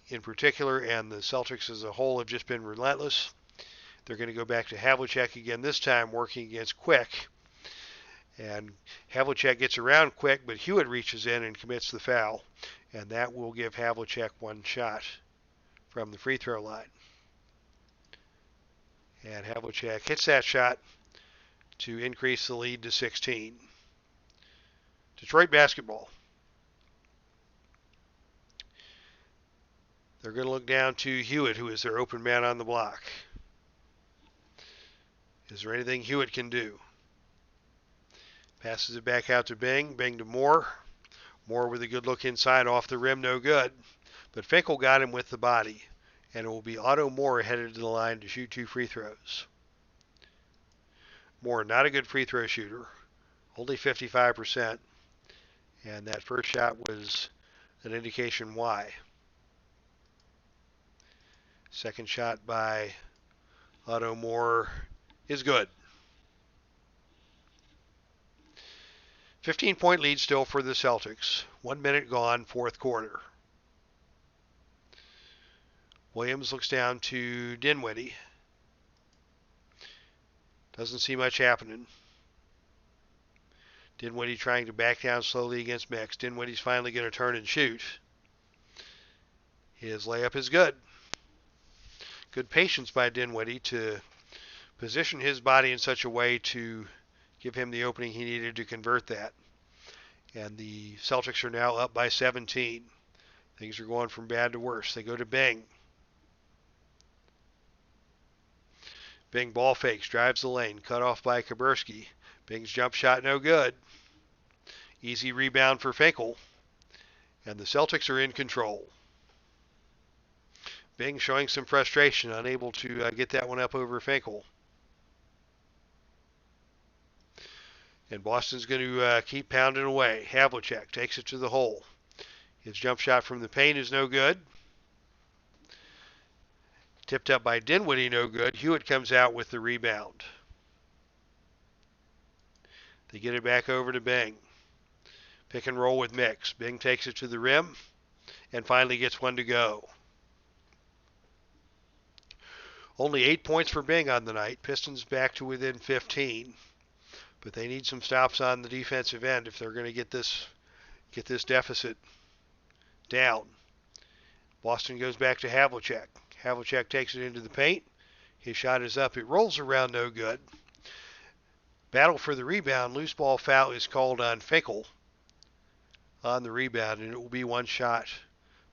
in particular and the Celtics as a whole have just been relentless. They're going to go back to Havlicek again, this time working against Quick. And Havlicek gets around Quick, but Hewitt reaches in and commits the foul. And that will give Havlicek one shot from the free throw line. And Havlicek hits that shot to increase the lead to 16. Detroit basketball. They're going to look down to Hewitt, who is their open man on the block. Is there anything Hewitt can do? Passes it back out to Bing. Bing to Moore. Moore with a good look inside, off the rim, no good. But Finkel got him with the body. And it will be Otto Moore headed to the line to shoot 2 free throws. Moore, not a good free throw shooter. Only 55%. And that first shot was an indication why. Second shot by Otto Moore is good. 15-point lead still for the Celtics. 1 minute gone, fourth quarter. Williams looks down to Dinwiddie. Doesn't see much happening. Dinwiddie trying to back down slowly against Mix. Dinwiddie's finally going to turn and shoot. His layup is good. Good patience by Dinwiddie to position his body in such a way to give him the opening he needed to convert that. And the Celtics are now up by 17. Things are going from bad to worse. They go to Bing. Bing ball fakes, drives the lane, cut off by Kuberski. Bing's jump shot no good. Easy rebound for Finkel. And the Celtics are in control. Bing showing some frustration, unable to get that one up over Finkel. And Boston's going to keep pounding away. Havlicek takes it to the hole. His jump shot from the paint is no good. Tipped up by Dinwiddie, no good. Hewitt comes out with the rebound. They get it back over to Bing. Pick and roll with Mix. Bing takes it to the rim and finally gets one to go. Only 8 points for Bing on the night. Pistons back to within 15. But they need some stops on the defensive end if they're going to get this deficit down. Boston goes back to Havlicek. Havlicek takes it into the paint. His shot is up. It rolls around, no good. Battle for the rebound. Loose ball foul is called on Finkel on the rebound, and it will be one shot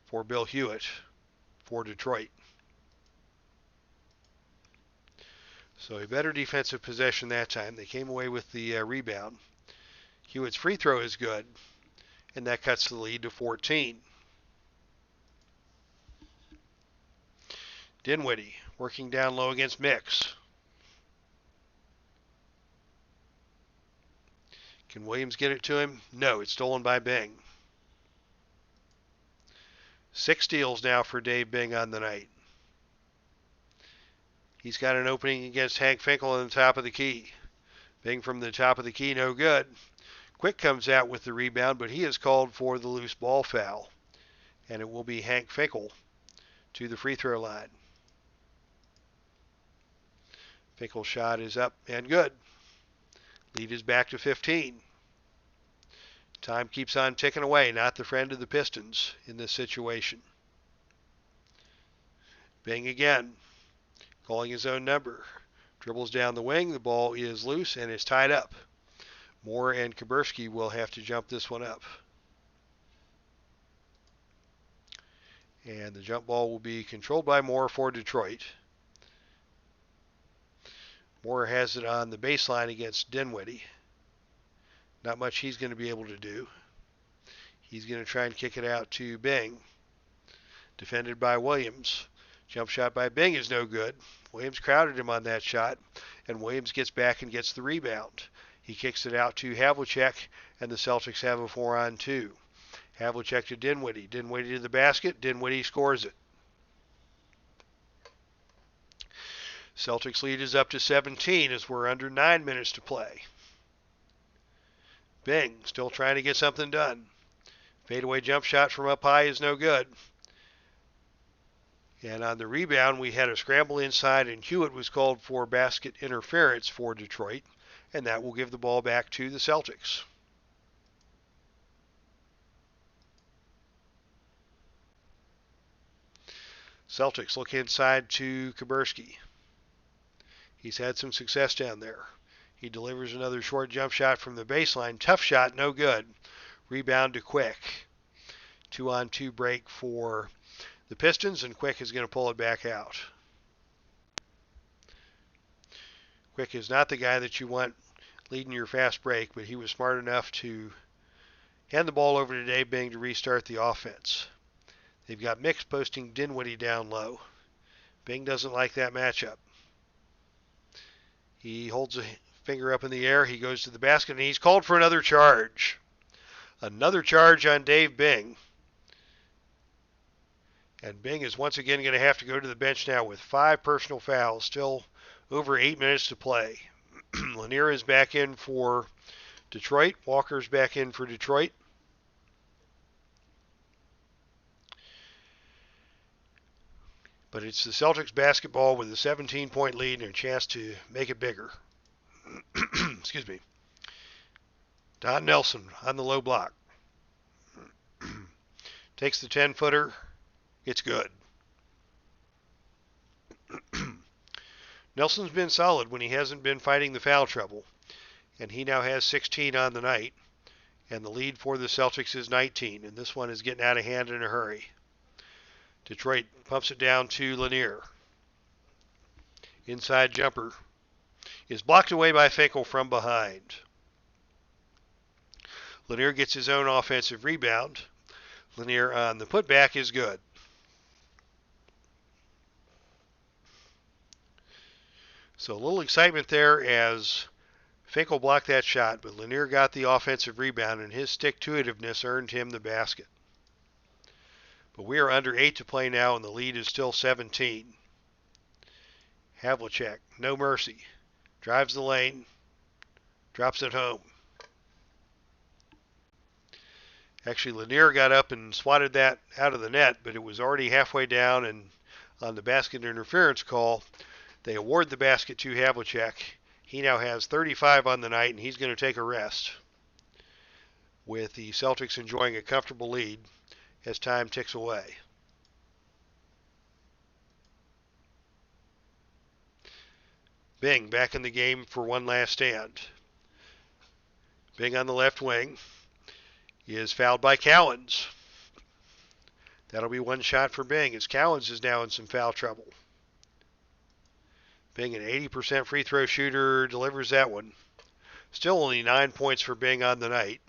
for Bill Hewitt for Detroit. So a better defensive possession that time. They came away with the rebound. Hewitt's free throw is good, and that cuts the lead to 14. Dinwiddie working down low against Mix. Can Williams get it to him? No, it's stolen by Bing. 6 steals now for Dave Bing on the night. He's got an opening against Hank Finkel on the top of the key. Bing from the top of the key, no good. Quick comes out with the rebound, but he is called for the loose ball foul. And it will be Hank Finkel to the free throw line. Finkel's shot is up and good. Lead is back to 15. Time keeps on ticking away, not the friend of the Pistons in this situation. Bing again, calling his own number. Dribbles down the wing, the ball is loose and it's tied up. Moore and Kuberski will have to jump this one up. And the jump ball will be controlled by Moore for Detroit. Moore has it on the baseline against Dinwiddie. Not much he's going to be able to do. He's going to try and kick it out to Bing. Defended by Williams. Jump shot by Bing is no good. Williams crowded him on that shot, and Williams gets back and gets the rebound. He kicks it out to Havlicek, and the Celtics have a 4-on-2. Havlicek to Dinwiddie. Dinwiddie to the basket. Dinwiddie scores it. Celtics lead is up to 17 as we're under 9 minutes to play. Bing still trying to get something done. Fadeaway jump shot from up high is no good. And on the rebound, we had a scramble inside, and Hewitt was called for basket interference for Detroit, and that will give the ball back to the Celtics. Celtics look inside to Kuberski. He's had some success down there. He delivers another short jump shot from the baseline. Tough shot, no good. Rebound to Quick. 2-on-2 break for the Pistons, and Quick is going to pull it back out. Quick is not the guy that you want leading your fast break, but he was smart enough to hand the ball over to Dave Bing to restart the offense. They've got Mix posting Dinwiddie down low. Bing doesn't like that matchup. He holds a finger up in the air. He goes to the basket, and he's called for another charge. Another charge on Dave Bing. And Bing is once again going to have to go to the bench now with 5 personal fouls. Still over 8 minutes to play. Lanier is back in for Detroit. Walker's back in for Detroit. But it's the Celtics basketball with a 17-point lead and a chance to make it bigger. Excuse me. Don Nelson on the low block. Takes the 10-footer. It's good. Nelson's been solid when he hasn't been fighting the foul trouble. And he now has 16 on the night. And the lead for the Celtics is 19. And this one is getting out of hand in a hurry. Detroit pumps it down to Lanier. Inside jumper is blocked away by Finkel from behind. Lanier gets his own offensive rebound. Lanier on the putback is good. So a little excitement there as Finkel blocked that shot, but Lanier got the offensive rebound, and his stick-to-itiveness earned him the basket. But we are under 8 to play now, and the lead is still 17. Havlicek, no mercy. Drives the lane. Drops it home. Actually, Lanier got up and swatted that out of the net, but it was already halfway down, and on the basket interference call, they award the basket to Havlicek. He now has 35 on the night, and he's going to take a rest, with the Celtics enjoying a comfortable lead as time ticks away. Bing back in the game for one last stand. Bing on the left wing is fouled by Cowens. That'll be one shot for Bing as Cowens is now in some foul trouble. Bing, an 80% free throw shooter, delivers that one. Still only 9 points for Bing on the night.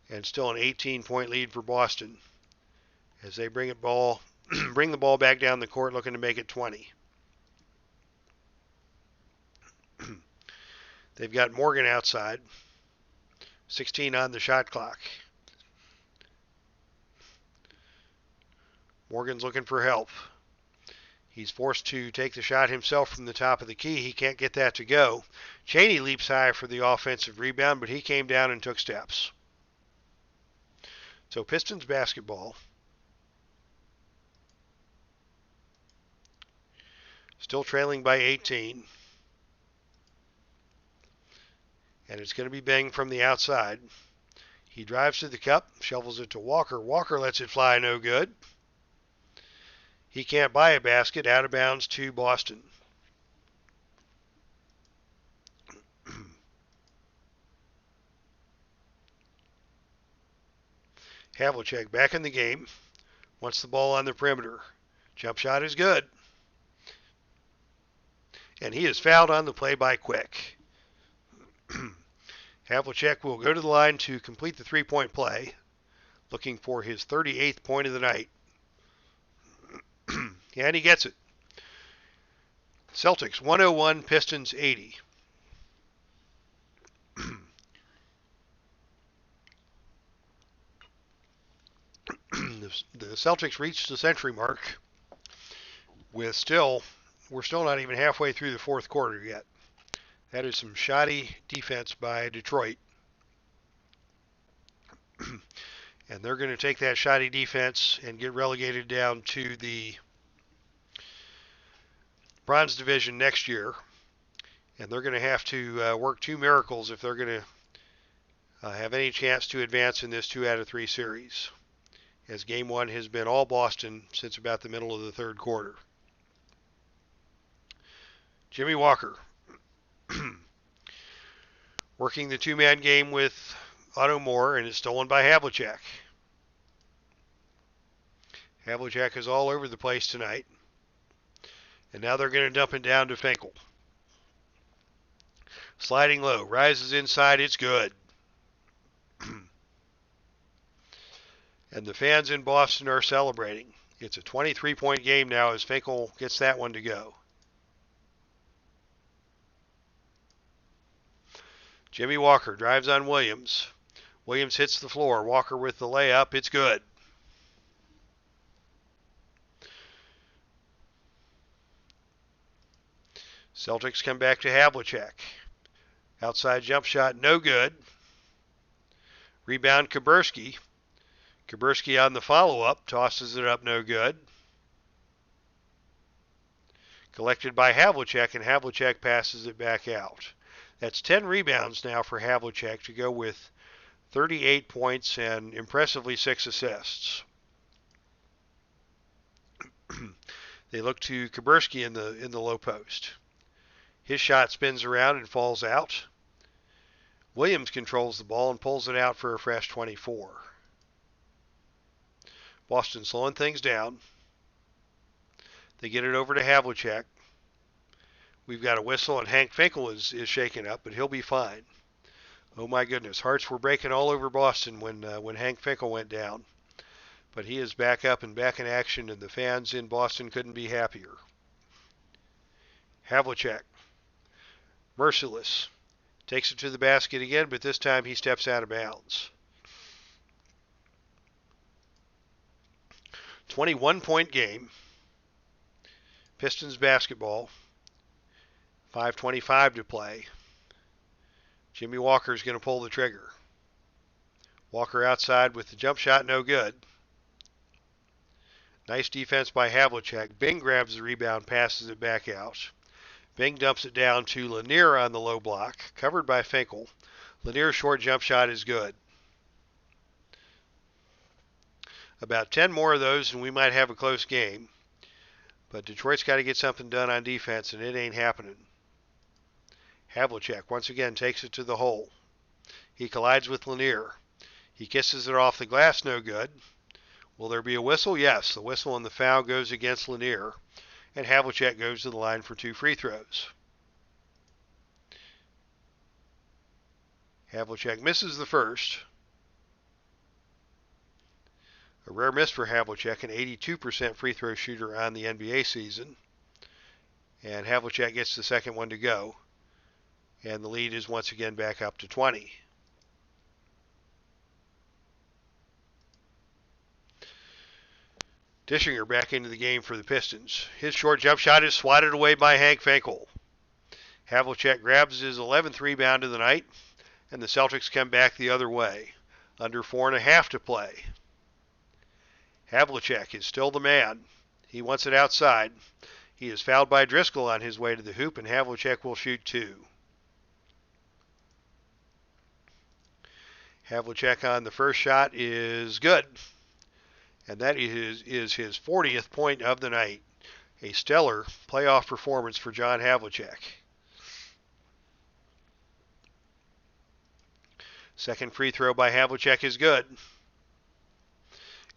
And still an 18-point lead for Boston as they bring the ball back down the court, looking to make it 20. They've got Morgan outside. 16 on the shot clock. Morgan's looking for help. He's forced to take the shot himself from the top of the key. He can't get that to go. Cheney leaps high for the offensive rebound, but he came down and took steps. So Pistons basketball. Still trailing by 18. And it's going to be Bing from the outside. He drives to the cup, shovels it to Walker. Walker lets it fly, no good. He can't buy a basket, out of bounds to Boston. Havlicek back in the game. Wants the ball on the perimeter. Jump shot is good. And he is fouled on the play by Quick. Havlicek will go to the line to complete the three-point play, looking for his 38th point of the night. And he gets it. Celtics 101, Pistons 80. The Celtics reached the century mark with we're still not even halfway through the fourth quarter yet. That is some shoddy defense by Detroit. And they're going to take that shoddy defense and get relegated down to the Bronze Division next year. And they're going to have to work two miracles if they're going to have any chance to advance in this 2 out of 3 series, as Game 1 has been all Boston since about the middle of the third quarter. Jimmy Walker working the two-man game with Otto Moore, and it's stolen by Havlicek. Havlicek is all over the place tonight. And now they're going to dump it down to Finkel. Sliding low, rises inside, it's good. And the fans in Boston are celebrating. It's a 23-point game now as Finkel gets that one to go. Jimmy Walker drives on Williams. Williams hits the floor. Walker with the layup. It's good. Celtics come back to Havlicek. Outside jump shot, no good. Rebound, Kuberski. Kuberski on the follow-up, tosses it up, no good. Collected by Havlicek, and Havlicek passes it back out. That's 10 rebounds now for Havlicek to go with 38 points and impressively 6 assists. They look to Kuberski in the low post. His shot spins around and falls out. Williams controls the ball and pulls it out for a fresh 24. Boston slowing things down. They get it over to Havlicek. We've got a whistle, and Hank Finkel is shaken up, but he'll be fine. Oh my goodness, hearts were breaking all over Boston when Hank Finkel went down. But he is back up and back in action, and the fans in Boston couldn't be happier. Havlicek, merciless, takes it to the basket again, but this time he steps out of bounds. 21-point game. Pistons basketball. 5:25 to play. Jimmy Walker is going to pull the trigger. Walker outside with the jump shot, no good. Nice defense by Havlicek. Bing grabs the rebound, passes it back out. Bing dumps it down to Lanier on the low block, covered by Finkel. Lanier's short jump shot is good. About 10 more of those and we might have a close game. But Detroit's got to get something done on defense, and it ain't happening. Havlicek once again takes it to the hole. He collides with Lanier. He kisses it off the glass, no good. Will there be a whistle? Yes, the whistle and the foul goes against Lanier. And Havlicek goes to the line for 2 free throws. Havlicek misses the first. A rare miss for Havlicek, an 82% free throw shooter on the NBA season. And Havlicek gets the second one to go. And the lead is once again back up to 20. Dischinger back into the game for the Pistons. His short jump shot is swatted away by Hank Finkel. Havlicek grabs his 11th rebound of the night, and the Celtics come back the other way. Under 4.5 to play. Havlicek is still the man. He wants it outside. He is fouled by Driscoll on his way to the hoop, and Havlicek will shoot 2. Havlicek on the first shot is good. And that is his 40th point of the night. A stellar playoff performance for John Havlicek. Second free throw by Havlicek is good.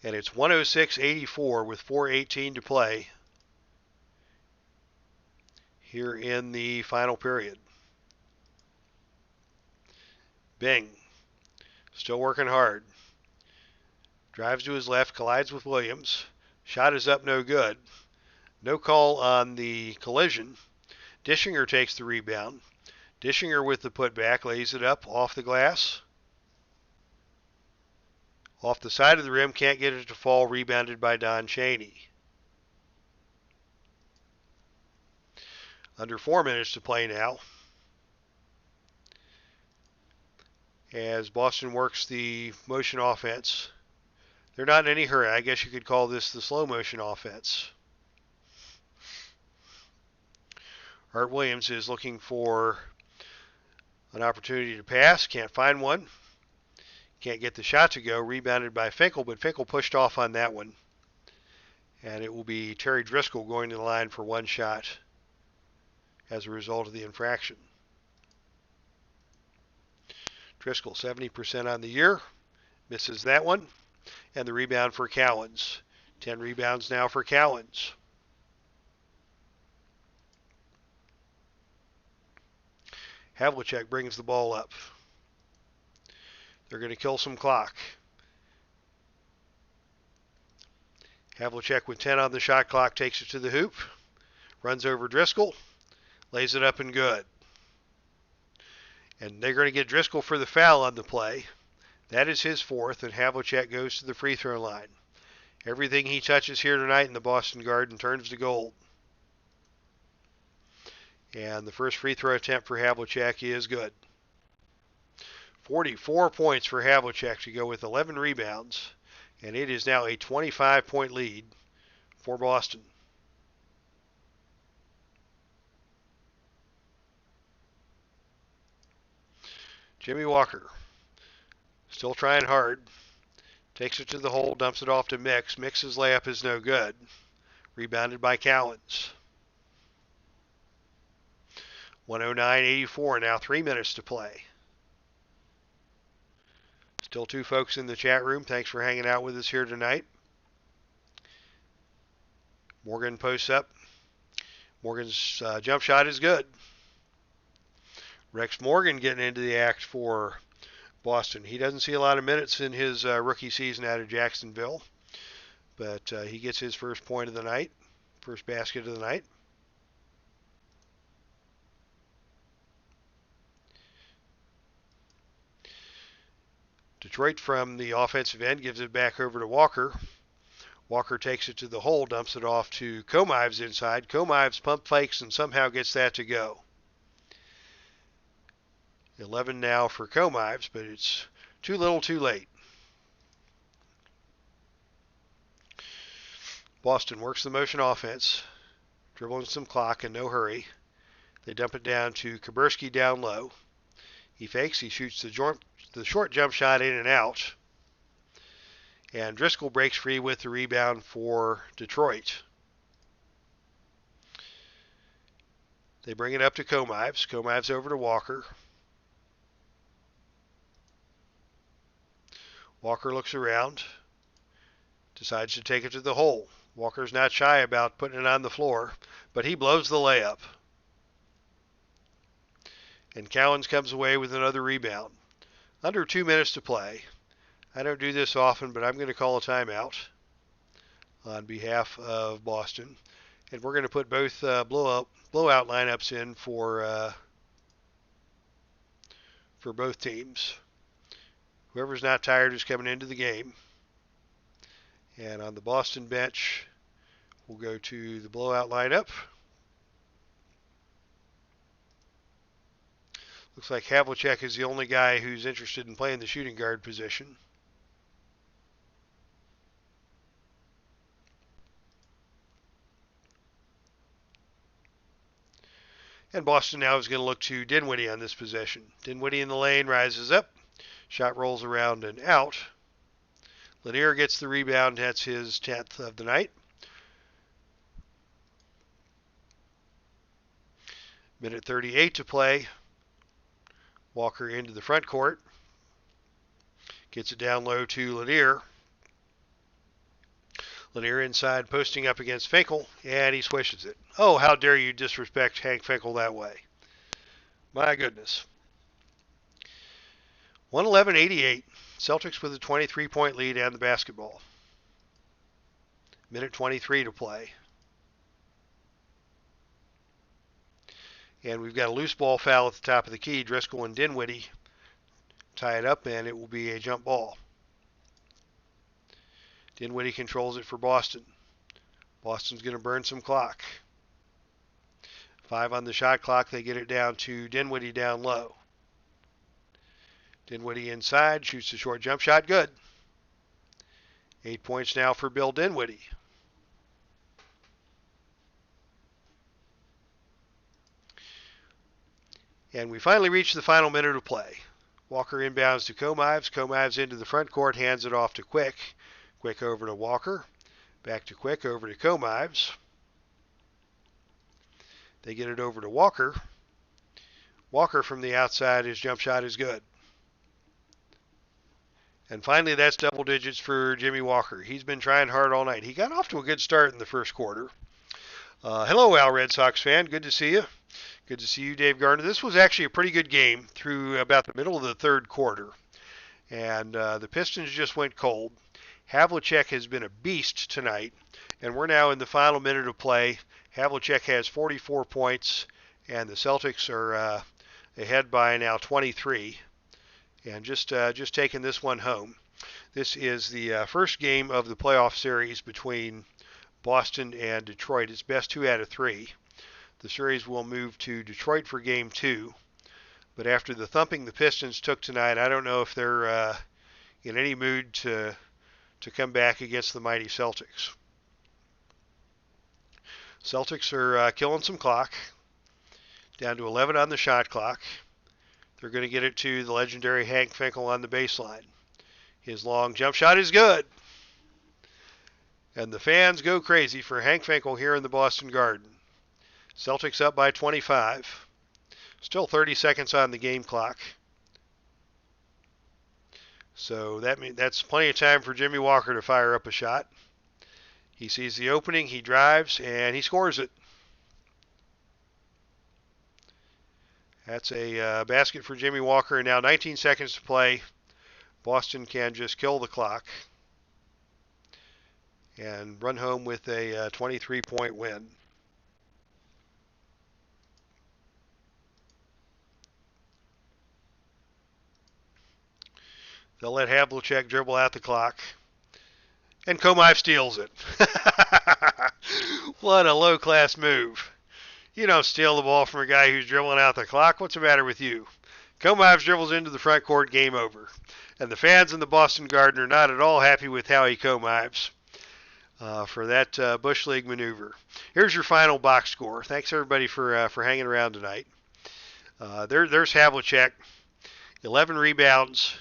And it's 106-84 with 4:18 to play here in the final period. Bing, still working hard. Drives to his left, collides with Williams. Shot is up, no good. No call on the collision. Dischinger takes the rebound. Dischinger with the putback, lays it up off the glass. Off the side of the rim, can't get it to fall, rebounded by Don Chaney. Under 4 minutes to play now, as Boston works the motion offense. They're not in any hurry. I guess you could call this the slow motion offense. Art Williams is looking for an opportunity to pass. Can't find one. Can't get the shot to go. Rebounded by Finkel, but Finkel pushed off on that one. And it will be Terry Driscoll going to the line for one shot as a result of the infraction. Driscoll 70% on the year. Misses that one. And the rebound for Cowens. 10 rebounds now for Cowens. Havlicek brings the ball up. They're going to kill some clock. Havlicek with 10 on the shot clock takes it to the hoop. Runs over Driscoll. Lays it up and good. And they're going to get Driscoll for the foul on the play. That is his 4th, and Havlicek goes to the free throw line. Everything he touches here tonight in the Boston Garden turns to gold. And the first free throw attempt for Havlicek is good. 44 points for Havlicek to go with 11 rebounds, and it is now a 25-point lead for Boston. Jimmy Walker, still trying hard. Takes it to the hole, dumps it off to Mix. Mix's layup is no good. Rebounded by Cowens. 109-84, now 3 minutes to play. Still 2 folks in the chat room. Thanks for hanging out with us here tonight. Morgan posts up. Morgan's jump shot is good. Rex Morgan getting into the act for Boston. He doesn't see a lot of minutes in his rookie season out of Jacksonville, but he gets his first point of the night, first basket of the night. Detroit from the offensive end gives it back over to Walker. Walker takes it to the hole, dumps it off to Komives inside. Komives pump fakes and somehow gets that to go. 11 now for Komives, but it's too little too late. Boston works the motion offense, dribbling some clock in no hurry. They dump it down to Kaburski down low. He fakes, he shoots the short jump shot in and out. And Driscoll breaks free with the rebound for Detroit. They bring it up to Komives. Komives over to Walker. Walker looks around, decides to take it to the hole. Walker's not shy about putting it on the floor, but he blows the layup. And Cowens comes away with another rebound. Under 2 minutes to play. I don't do this often, but I'm going to call a timeout on behalf of Boston. And we're going to put both blowout lineups in for both teams. Whoever's not tired is coming into the game. And on the Boston bench, we'll go to the blowout lineup. Looks like Havlicek is the only guy who's interested in playing the shooting guard position. And Boston now is going to look to Dinwiddie on this possession. Dinwiddie in the lane, rises up. Shot rolls around and out. Lanier gets the rebound. That's his 10th of the night. Minute 38 to play. Walker into the front court. Gets it down low to Lanier. Lanier inside, posting up against Finkel, and he swishes it. Oh, how dare you disrespect Hank Finkel that way. My goodness. 111-88. Celtics with a 23-point lead and the basketball. Minute 23 to play. And we've got a loose ball foul at the top of the key. Driscoll and Dinwiddie tie it up, and it will be a jump ball. Dinwiddie controls it for Boston. Boston's going to burn some clock. 5 on the shot clock. They get it down to Dinwiddie down low. Dinwiddie inside, shoots a short jump shot. Good. 8 points now for Bill Dinwiddie. And we finally reach the final minute of play. Walker inbounds to Komives. Komives into the front court, hands it off to Quick. Quick over to Walker. Back to Quick, over to Komives. They get it over to Walker. Walker from the outside, his jump shot is good. And finally, that's double digits for Jimmy Walker. He's been trying hard all night. He got off to a good start in the first quarter. Hello, Al Red Sox fan. Good to see you. Good to see you, Dave Gardner. This was actually a pretty good game through about the middle of the third quarter. And the Pistons just went cold. Havlicek has been a beast tonight. And we're now in the final minute of play. Havlicek has 44 points, and the Celtics are ahead by now 23. And just taking this one home. This is the first game of the playoff series between Boston and Detroit. It's best 2 out of 3. The series will move to Detroit for game 2. But after the thumping the Pistons took tonight, I don't know if they're in any mood to come back against the mighty Celtics. Celtics are killing some clock. Down to 11 on the shot clock. They're going to get it to the legendary Hank Finkel on the baseline. His long jump shot is good. And the fans go crazy for Hank Finkel here in the Boston Garden. Celtics up by 25. Still 30 seconds on the game clock. So that's plenty of time for Jimmy Walker to fire up a shot. He sees the opening, he drives, and he scores it. That's a basket for Jimmy Walker. And now 19 seconds to play. Boston can just kill the clock and run home with a 23-point win. They'll let Havlicek dribble out the clock. And Komive steals it. What a low-class move. You don't steal the ball from a guy who's dribbling out the clock. What's the matter with you? Komives dribbles into the front court, game over. And the fans in the Boston Garden are not at all happy with Howie Komives for that Bush League maneuver. Here's your final box score. Thanks, everybody, for hanging around tonight. There's Havlicek. 11 rebounds,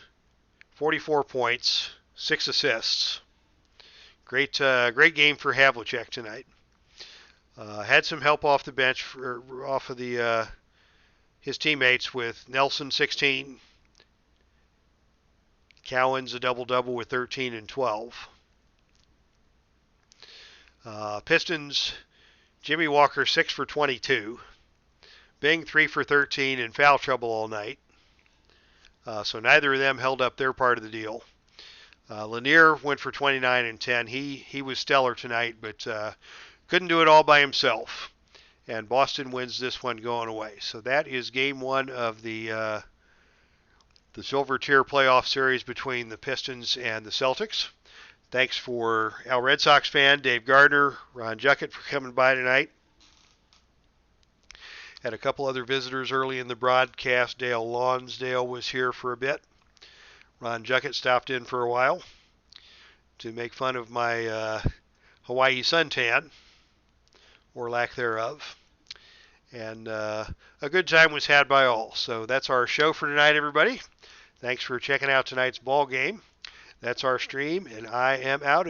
44 points, 6 assists. Great game for Havlicek tonight. Had some help off the bench, off of his teammates with Nelson 16, Cowens a double-double with 13 and 12. Pistons, Jimmy Walker 6 for 22. Bing 3 for 13 in foul trouble all night. So neither of them held up their part of the deal. Lanier went for 29 and 10. He was stellar tonight, but couldn't do it all by himself. And Boston wins this one going away. So that is game 1 of the Silver Tier playoff series between the Pistons and the Celtics. Thanks for our Red Sox fan, Dave Gardner, Ron Juckett, for coming by tonight. Had a couple other visitors early in the broadcast. Dale Lonsdale was here for a bit. Ron Juckett stopped in for a while to make fun of my Hawaii suntan, or lack thereof. And a good time was had by all. So that's our show for tonight, everybody. Thanks for checking out tonight's ball game. That's our stream, and I am out.